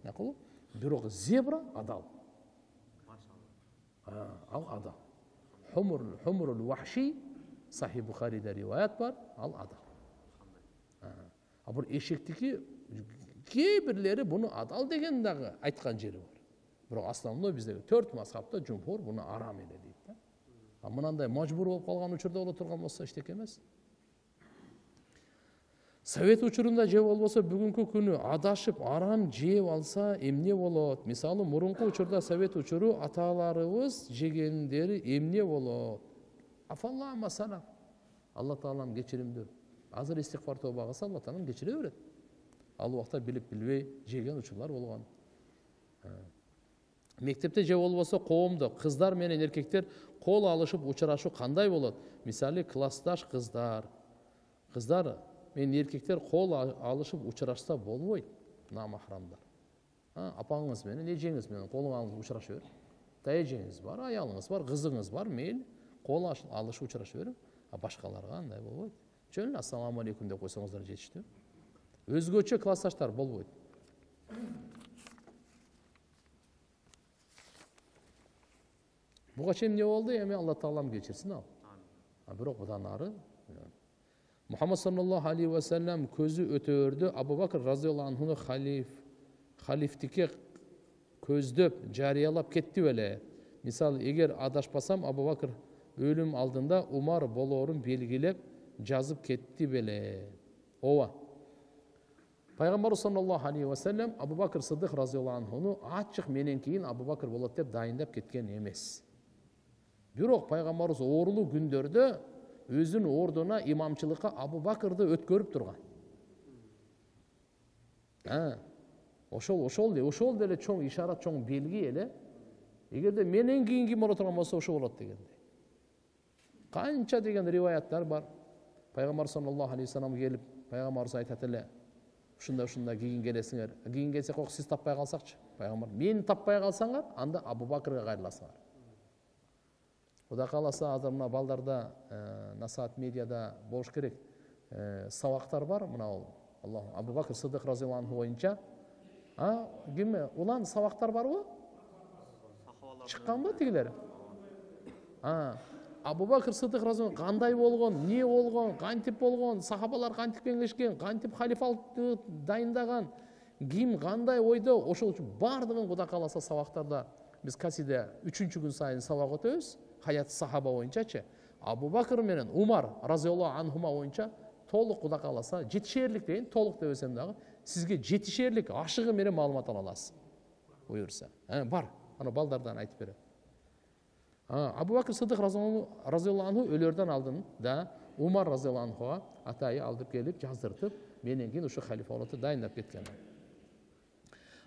Макул? Бирок зебра адал. Ал адал. Хумурул вахши Сахи Бухариде риваят бар, ал адал. Бул эшектики кээ бирлери буну адал деген дагы айткан жери бар. Бирок основной биздеги 4 мазхабта жумхур буну арам эле дейт да. Мынандай мажбур болуп калган учурда боло турган болсо эчтеке эмес. Совет учурунда же болбосо бүгүнкү күнү адашып арам жеп алса эмне болот? Мисалы мурунку учурда совет учуру аталарыбыз жегендери эмне болот? Афалла масалам. Алла Таалам кечиримдүү. Азыр истигфар тобо кылса Алла Таалам кечире берет. Ал убакта билип билбей жеген учурлар болгон. Мектепте же болбосо коомдо кыздар менен эркектер кол алышып учурашуу кандай болот? Мисалы классташ кыздар менен эркектер кол алышып учурашса болбойт, намахрамдар. Апаңыз менен, эжеңиз менен колуңуз учураша бериң. Эжеңиз бар, аялыңыз бар, кызыңыз бар, мейли кол алышып учураша бериң. Башкаларга андай болбойт. Чөн эле ассаламу алейкум деп койсоңуздар жетиштүү. Өзгөчө классташтар болбойт. Буга чейин эмне болду? Эми Алла Таалам кечирсин ал. Бирок будан ары Мухаммад саллаллаху алейхи ва саллям көзү өтөөрдө Абу Бакр разияллаху анхуну халифтикке көздөп жарыялап кетти беле. Мисалы, эгер адашпасам, Абу Бакр өлүм алдында Умар болоорун белгилеп жазып кетти беле. Ооба. Пайгамбар саллаллаху алейхи ва саллям Абу Бакр Сыддык разияллаху анхуну ачык менен кийин Абу Бакр болот деп дайындап кеткен эмес. Бирок пайгамбарыбыз оорулуу күндөрдө өзүнүн ордуна имамчылыкка Абу Бакрды өткөрүп турган. Ошол деле чоң ишарат, чоң белги эле. Эгерде менен кийин ким боло турган болсо, ошо болот дегендей. Канча деген риваяттар бар. Пайгамбар саллаллаху алейхи ва саллам келип, пайгамбарыбыз айтат эле, ушундай кийин келесиңер. Кийин келсек, сиз таппай калсакчы. Пайгамбар, мени таппай калсаңар, анда Абу Бакрга кайрыласыңар. Кудай кааласа, азыр мына балдарда насаат медиада болуш керек сабактар бар. Мына Абу Бакр Сыддык разияллаху анху боюнча ким улан сабактар барбы? Чыкканбы тигилер? Абу Бакр Сыддык разияллаху анху кандай болгон, эмне болгон, кантип болгон, сахабалар кантип кеңешкен, кантип халифалыкты дайындаган, ким кандай ойдо, ошол үчүн бардыгын Кудай кааласа сабактарда биз касиде 3-күн сайын сабак өтөбүз. Хаят сахаба боюнчачы. Абу Бакр менен Умар разияллаху анхума боюнча толук Кудай кааласа жетишерлик дейин, толук дебесем дагы сизге жетишерлик ашыгы менен маалымат ала аласыз. Буюрса. Бар. Аны балдардан айтып берем. Абу Бакр Сыддык разияллаху анху өлөрдөн алдында Умар разияллаху анхуга атайы алдып келип жаздыртып, менен кийин ушу халифа болот деп дайындап кеткен.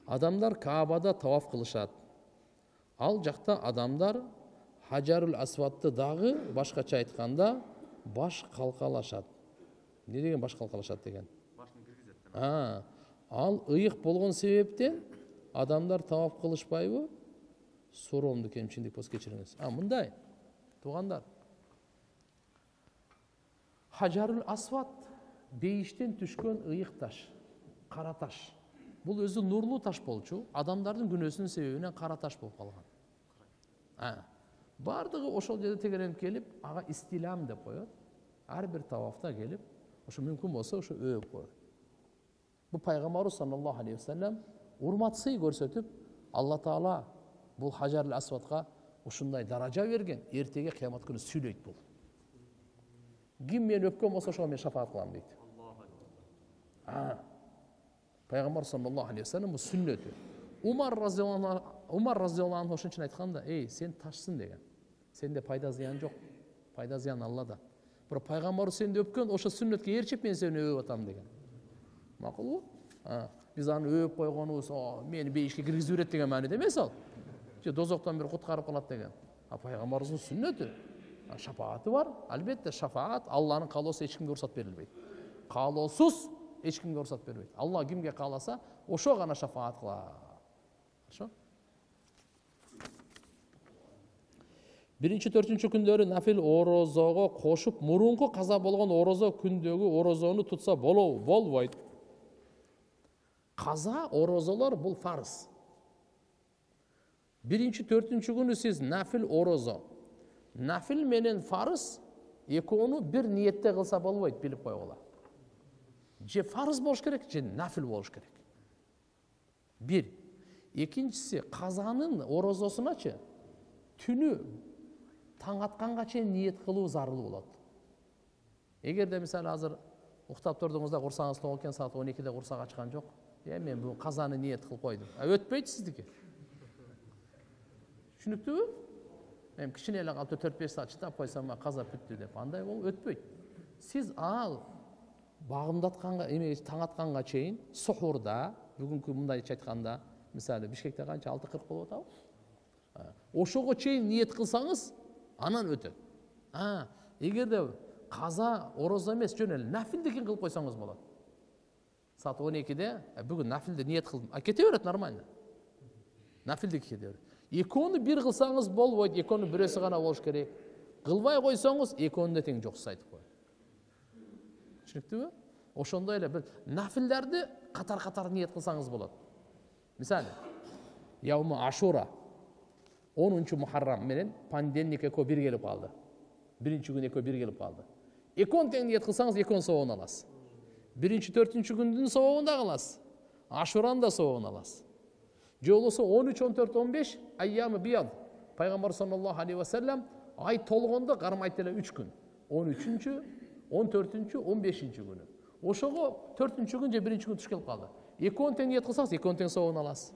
Адамдар Каабада таваф кылышат. Ал жакта адамдар Хаджарул Асвадты дагы башкача айтканда баш калкалашат. Не деген баш калкалашат деген? Башын киргизет. Ал ыйык болгон себептен адамдар таваф кылышпайбы? Суроомду кемчиндик болсо кечириңиз. Мындай туугандар. Хаджарул Асвад бейиштен түшкөн ыйык таш, кара таш. Бул өзү нурлуу таш болчу, адамдардын күнөөсүнүн себебинен кара таш болуп калган. Бардыгы ошол жерде тегеренип келип, ага истилам деп коет. Ар бир тавафта келип, ошо мүмкүн болсо ошо өөп коет. Бул пайгамбарыбыз саллаллаху алейхи ва саллям урмат сый көрсөтүп, Алла Таала бул Хаджарул Асвадга ушундай даража берген, эртеге кыямат күнү сүйлөйт бул. Ким мени өпкөн болсо ошого мен шафаат кылам дейт. Пайгамбар саллаллаху алейхи ва саллям бул сүннөтү. Умар разияллаху анху ошон үчүн айтканда, сен ташсың деген. Сенде пайда зыян жок. Пайда зыян Аллада. Бирок пайгамбар сенди өпкөн, ошо сүннөткө ээрчип мен сени өөп атам деген. Макулбу? Биз аны өөп койгонубуз, мени бейишке киргизип берет деген мааниде эмес ал. Же дозоктон бир куткарып калат деген. Пайгамбарыбыздын сүннөтү. Шафааты бар. Албетте шафаат Алланын каалоосу эч кимге уруксат берилбейт. Каалоосуз эч кимге уруксат бербейт. Алла кимге кааласа, ошо гана шафаат кылат. Хорошо? 1-4 күндөрү нафил орозого кошуп, мурунку каза болгон орозо күндөгү орозону тутса болбойт. Каза орозолор бул фарз. 1-4 күнү сиз нафил орозо, нафил менен фарз экөөнү бир ниетте кылса болбойт, билип койгула. Же фарз болуш керек, же нафил болуш керек. Бир. Экинчиси, казанын орозосуначы түнү таң атканга чейин ниет кылуу зарыл болот. Эгерде мисалы азыр уктап турдуңузда курсагыңыз ток экен, саат 12-де курсак ачкан жок. Мен бул казаны ниет кылып койдум. Өтпөйт сиздики. Түшүнүктүүбү? Мен кичине эле калып 4-5 саат чыдап койсом, каза бүттү деп. Андай болуп өтпөйт. Сиз ал багымдатканга, таң атканга чейин сухурда, бүгүнкү мындайча айтканда, мисалы Бишкекте канча 6:40 болуп атабы? Ошого чейин ниет кылсаңыз, анан өтөт. Эгерде каза орозо эмес, жөн эле нафилдикин кылып койсоңуз болот. Саат 12-де бүгүн нафилде ниет кылдым. Кете берет нормально. нафилдик кете берет. Экөөнү бир кылсаңыз болбойт, экөөнү бирөөсү гана болуш керек. Кылбай койсоңуз экөөнү тең жоксуз айтып коет. Түшүнүктүбү? Ошондой эле бир нафилдерди катар-катар ниет кылсаңыз болот. Мисалы, Яуму Ашура 10 Мухаррам менен понедельник экөө бир келип калды. Биринчи күн экөө бир келип калды. Экөөнү тең ниет кылсаңыз экөөнүн соогун аласыз. Биринчи, төртүнчү күндүн соогун да кыласыз. Ашуранын да соогун аласыз. Же болбосо 13, 14, 15 айямы бияд. Пайгамбар саллаллаху алейхи ва саллям ай толгондо кармайт эле 3 күн. 13-чү, 14-чү, 15-чи күнү. Ошого 4-чү күн же 1-чи күн туш келип калды. Экөөнү тең ниет кылсаңыз экөөнү тең соогун аласыз.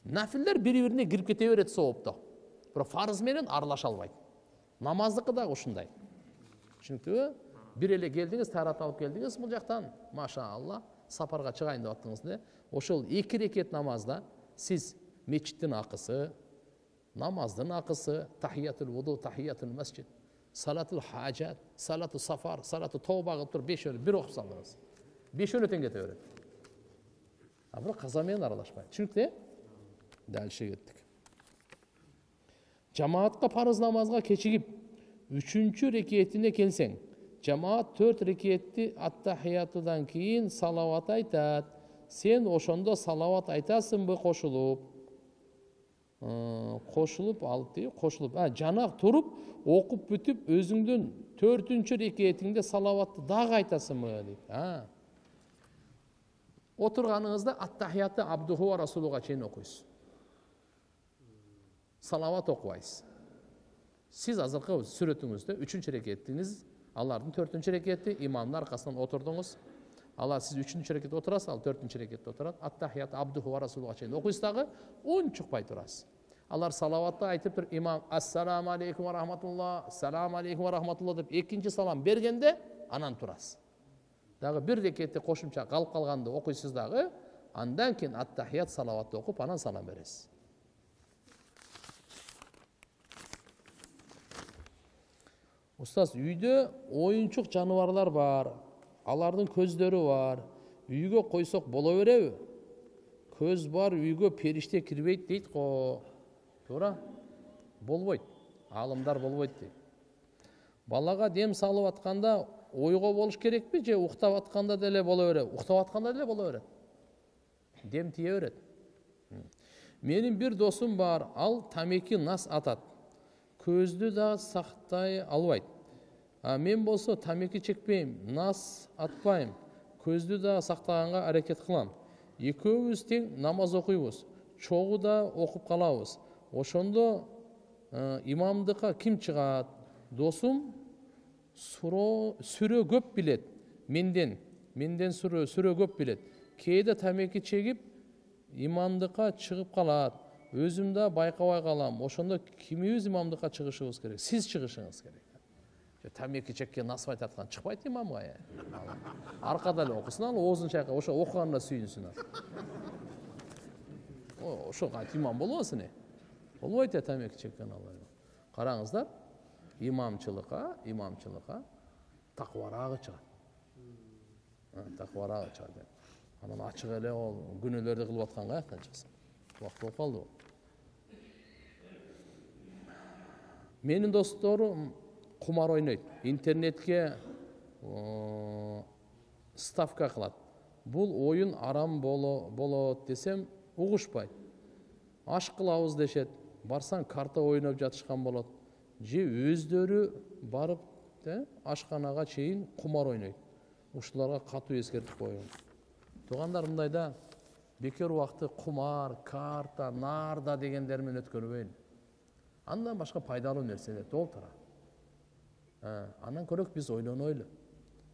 Нафилдер бири-бирине кирип кете берет соопто. Бирок фарыз менен аралаша албайт. Намаздыкы да ушундай. Түшүнүктүбү? Бир эле келдиңиз, тарат алып келдиңиз бул жактан, машаалла, сапарга чыгайын деп аттыңыз да. Ошол 2 рекет намазда сиз мечиттин акысы, намаздын акысы, тахиятул вуду, тахиятул масжид, салатул хаджат, салату сафар, салату тауба кылып туруп 5 бир окуп салдыңыз. 5 тең кете берет. А бирок каза менен аралашпайт. Түшүнүктү? Дальше кеттик. Жамаатка парыз намазга кечигип 3-чү рекетине келсең, жамаат 4 рекетти аттахиятудан кийин салават айтат. Сен ошондо салават айтасыңбы кошулуп? Кошулуп алып дейт, кошулуп. Жана туруп окуп бүтүп өзүңдүн 4-чү рекетиңде салаватты дагы айтасыңбы дейт. Отурганыңызда аттахиятты абдуху ва расулуга чейин окуйсуз. Салават окубайсыз. Сиз азыркы сүрөтүңүздө 3-чү рекетиңиз, алардын 4-чү рекети имамдын аркасынан отурдуңуз. Алар сиз 3-чү рекетте отурасыз, ал 4-чү рекетте отурат. Аттахият абдуху ва расулуга чейин окуйсуз дагы, унчукпай турасыз. Алар салаватты айтып туруп имам ассаламу алейкум ва рахматулла, ассаламу алейкум ва рахматулла деп экинчи салам бергенде анан турасыз. Дагы бир рекетте кошумча калып калганды окуйсуз дагы, андан кийин аттахият салаватты окуп анан салам бересиз. Устаз, үйдө оюнчук жаныбарлар бар. Алардын көздөрү бар. Үйгө койсок боло береби? Көз бар, үйгө периште кирбейт дейт го. Туура? Болбойт. Алымдар болбойт дейт. Балага дем салып атканда ойго болуш керекпи же уктап атканда деле боло береби? Уктап атканда деле боло берет. Дем тие берет. Менин бир досум бар, ал тамеки нас атат. Көздү да сактай албайт. Мен болсо тамеки чекпейм, нас атпайм, көздү да сактаганга аракет кылам. Экөөбүз тең намаз окуйбуз, чогуу да окуп калабыз. Ошондо имамдыкка ким чыгат? Досум сүрө көп билет. Менден сүрө көп билет. Кээде тамеки чегип имамдыкка чыгып калат. Өзүм да байкабай калам. Ошондо кимибиз имамдыкка чыгышыбыз керек? Сиз чыгышыңыз керек. Тамеки чеккен насып айткан чыкпайт имамга. Аркада эле окусун, ал оозун чайкап, ошо окуганына сүйүнсүн. Ошо кантип имам болбосун? Болбойт тамеки чеккен алар. Караңыздар, имамчылыкка такварагы чыгат. Такварагы чыгат. Анан ачык эле ол күнөөлөрдү кылып аткан каяктан чыксын? Убакыт болуп калды. Менин досторум кумар ойнойт. Интернетке ставка кылат. Бул оюн арам болот десем, угушпайт. Аш кылабыз дешет. Барсаң карта ойноп жатышкан болот. Же өздөрү барып, ашканага чейин кумар ойнойт. Ушуларга катуу эскертип коюм. Туугандар, мындайда бекер убакытты кумар, карта, нарда дегендер менен өткөрбөйүн. Андан башка пайдалуу нерселер толуп турат. Андан көрөк биз ойлонойлу.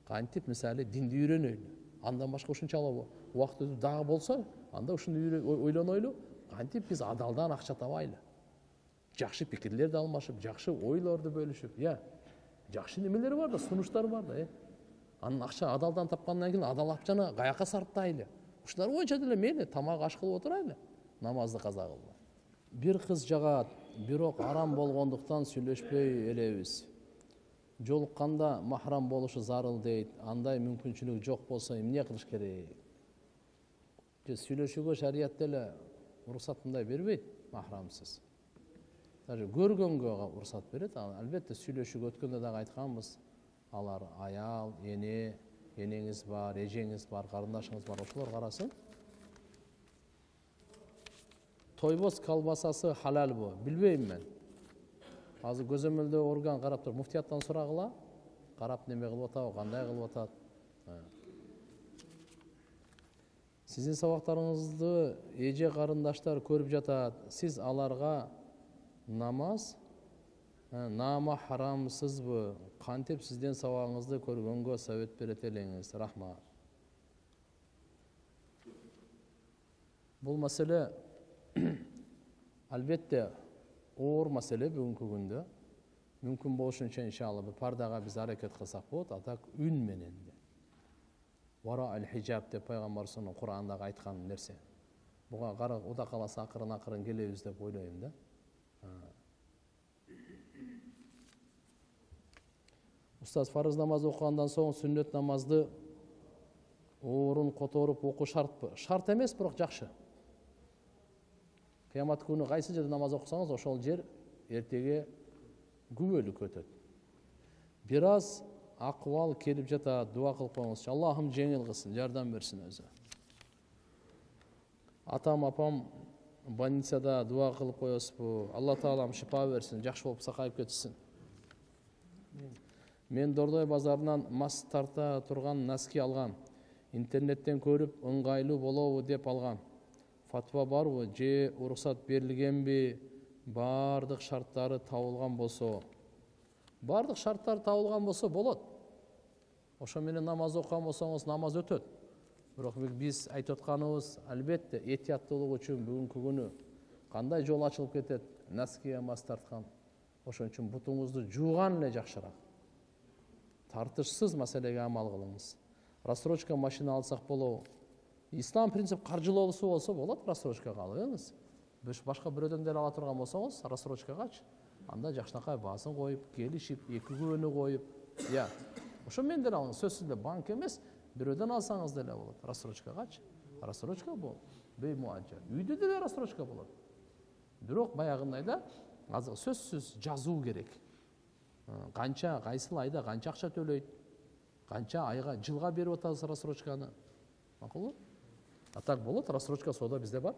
Кантип мисалы динди үйрөнөйлү. Андан башка ушунчалык убакыт өтүп дагы болсо, анда ушуну ойлонойлу. Кантип биз адалдан акча табайлы. Жакшы пикирлерди алмашып, жакшы ойлорду бөлүшүп, жакшы немелери бар да, сунуштары бар да. Анын акча адалдан тапкандан кийин адал акчаны каяка сарптайлы. Ушулар боюнча деле мейли тамак аш кылып отурайлы, намазды каза кылбай. Бир кыз жагат, бирок арам болгондуктан сүйлөшпөй элебиз. Жолукканда махрам болушу зарыл дейт. Андай мүмкүнчүлүк жок болсо эмне кылыш керек? Сүйлөшүүгө шариятта эле уруксат мындай бербейт, махрамсыз. Даже көргөнгө уруксат берет. Албетте сүйлөшүп өткөндө дагы айтканбыз. Алар аял, энеңиз бар, эжеңиз бар, карындашыңыз бар, ошолор карасын. Тойбоз колбасасы халалбы? Билбейм мен. Азыр көзөмөлдөө орган карап туруп, муфтияттан сурагыла. Карап неме кылып атабы, кандай кылып атат? Сиздин сабактарыңызды эже карындаштар көрүп жатат. Сиз аларга намаз нама харамсызбы? Кантип сиздин сабагыңызды көргөнгө совет берет элеңиз? Рахмат. Бул маселе албетте оор маселе бүгүнкү күндө. Мүмкүн болушунча иншалла бир пардага биз аракет кылсак болот, атак үн менен. Вара аль-хижаб деп пайгамбарыбыздын Кур'андагы айткан нерсе. Буга кара Кудай кааласа акырын келебиз деп ойлойм да. Устаз, фарыз намаз окугандан соң сүннөт намазды орун которуп окуу шартпы? Шарт эмес, бирок жакшы. Кыямат күнү кайсы жерде намаз окусаңыз, ошол жер эртеге күбөлүк өтөт. Бир аз акыбал келип жатат, дуа кылып коюңузчу. Аллахым жеңил кылсын, жардам берсин өзү. Атам, апам больницада дуа кылып коесузбу? Алла таалам шифа берсин, жакшы болуп сакайып кетсин. Мен Дордой базарынан мас тарта турган носки алгам. Интернеттен көрүп ыңгайлуу болобу деп алгам. Фатва барбы же уруксат берилгенби? Бардык шарттары табылган болсо. Бардык шарттар табылган болсо болот. Ошо менен намаз окуган болсоңуз намаз өтөт. Бирок биз айтып атканыбыз албетте этияттуулук үчүн бүгүнкү күнү кандай жол ачылып кетет? Носкиге мас тарткан. Ошон үчүн бутуңузду жууган эле жакшыраак. Тартышсыз маселеге амал кылыңыз. Рассрочка машина алсак болобу? Ислам принцип каржылоосу болсо болот, рассрочкага алыңыз. Башка бирөөдөн деле ала турган болсоңуз, рассрочкагачы, анда жакшынакай баасын коюп, келишип, эки күбөнү коюп, ошо менен деле алыңыз. Сөзсүз эле банк эмес, бирөөдөн алсаңыз деле болот. Рассрочкагачы. Рассрочка бул беймуажа. Үйдө деле рассрочка болот. Бирок баягындай да азыр сөзсүз жазуу керек. Канча, кайсыл айда канча акча төлөйт? Канча айга, жылга берип атабыз рассрочканы? Макулбу? Атак болот, рассрочка соода бизде бар.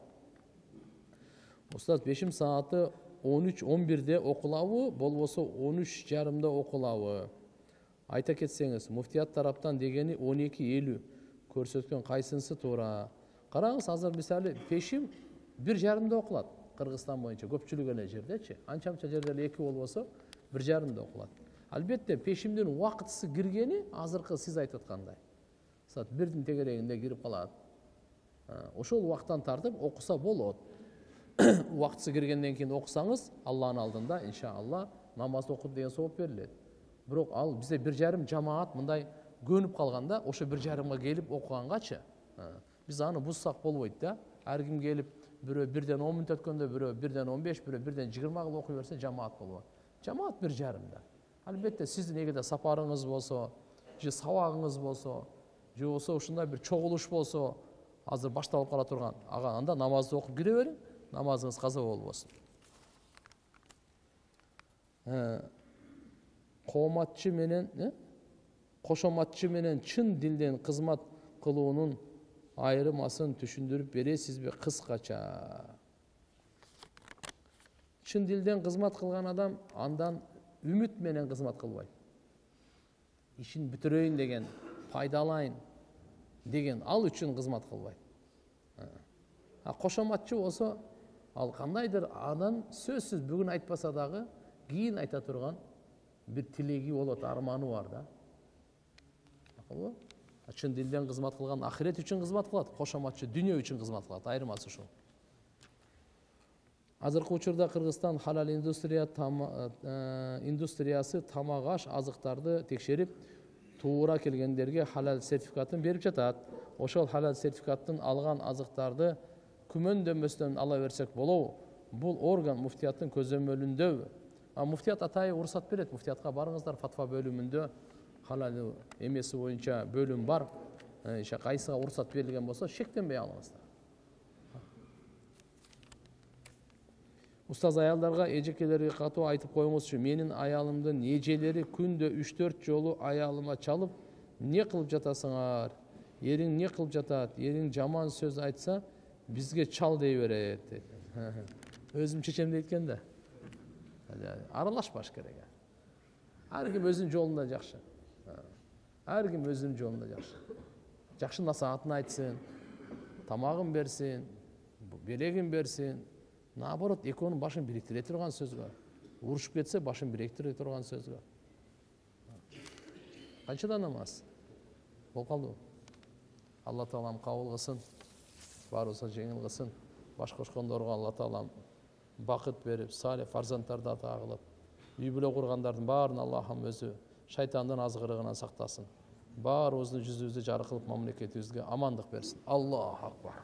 Устаз, бешим сааты 13-11-де окулабы, болбосо 13:30-да окулабы? Айта кетсеңиз, муфтият тараптан дегени 12:50 көрсөткөн кайсынысы туура? Караңыз, азыр мисалы пешим 1:30-да окулат. Кыргызстан боюнча көпчүлүк эле жердечи. Анча-мынча жерде 2 болбосо 1:30-да окулат. Албетте пешимдин убакытысы киргени азыркы сиз айтып аткандай. Саат 1-дин тегерегинде кирип калат. Ошол убакыттан тартып окуса болот. Убакытысы киргенден кийин окусаңыз, Алланын алдында иншалла намаз окуп деген сооп берилет. Бирок ал бизде 1:30 жамаат мындай көнүп калганда, ошо 1:30-га келип окугангачы, биз аны бузсак болбойт да. Ар ким келип, бирөө 1-ден 10 мүнөт өткөндө, бирөө 1-ден 15, бирөө 1-ден 20 кылып окуй берсе, жамаат болбойт. Жамаат 1:30-да. Албетте сиздин эгерде сапарыңыз болсо, же сабагыңыз болсо, же болсо ушундай бир чогулуш болсо, азыр башталып кала турган, анда намазды окуп кире бериң, намазыңыз каза болбосун. Кошоматчы менен чын дилден кызмат кылуунун айырмасын түшүндүрүп бересизби кыскача? Чын дилден кызмат кылган адам андан үмүт менен кызмат кылбайт. Ишин бүтүрөйүн деген, пайдалайын деген ал үчүн кызмат кылбайт. Кошоматчы болсо, ал кандайдыр анын сөзсүз бүгүн айтпаса дагы кийин айта турган бир тилеги болот, арманы бар да. Чын дилден кызмат кылган ахирет үчүн кызмат кылат, кошоматчы дүйнө үчүн кызмат кылат, айырмасы ушул. Азыркы учурда Кыргызстан халал индустриясы тамак аш азыктарды текшерип, туура келгендерге халал сертификатын берип жатат. Ошол халал сертификатын алган азыктарды күмөндөмөстөн ала берсек болобу? Бул орган муфтияттын көзөмөлүндөбү? Муфтият атайы уруксат берет. Муфтиятка барыңыздар, фатва бөлүмүндө халал эмеси боюнча бөлүм бар. Кайсыга уруксат берилген болсо, шектенбей алыңыздар. Устаз аялдарга, эжекелерге катуу айтып коюңузчу, менин аялымдын эжелери күндө 3-4 жолу аялыма чалып, не кылып жатасыңар? Эриң не кылып жатат? Эриң жаман сөз айтса, бизге чал дей берет дейт. Өзүм чечем дейт экен да. Аралашпаш керек. Ар ким өзүнүн жолунда жакшы. Ар ким өзүнүн жолунда жакшы. Жакшы насаатын айтсын, тамагын берсин, белегин берсин. Наоборот, экөөнүн башын бириктире турган сөзгө. Урушуп кетсе, башын бириктире турган сөзгө. Канчадан намаз? Бол калды. Алла Таалам кабыл кылсын, баарыбызга жеңил кылсын. Баш кошкондорго Алла Таалам бакыт берип, салih фарзанттарды ата кылып, үй бүлө кургандардын баарын Аллахым өзү шайтандын азгырыгынан сактасын. Баарыбыздын жүзүбүздү жарык кылып, мамлекетибизге амандык берсин. Аллаху акбар.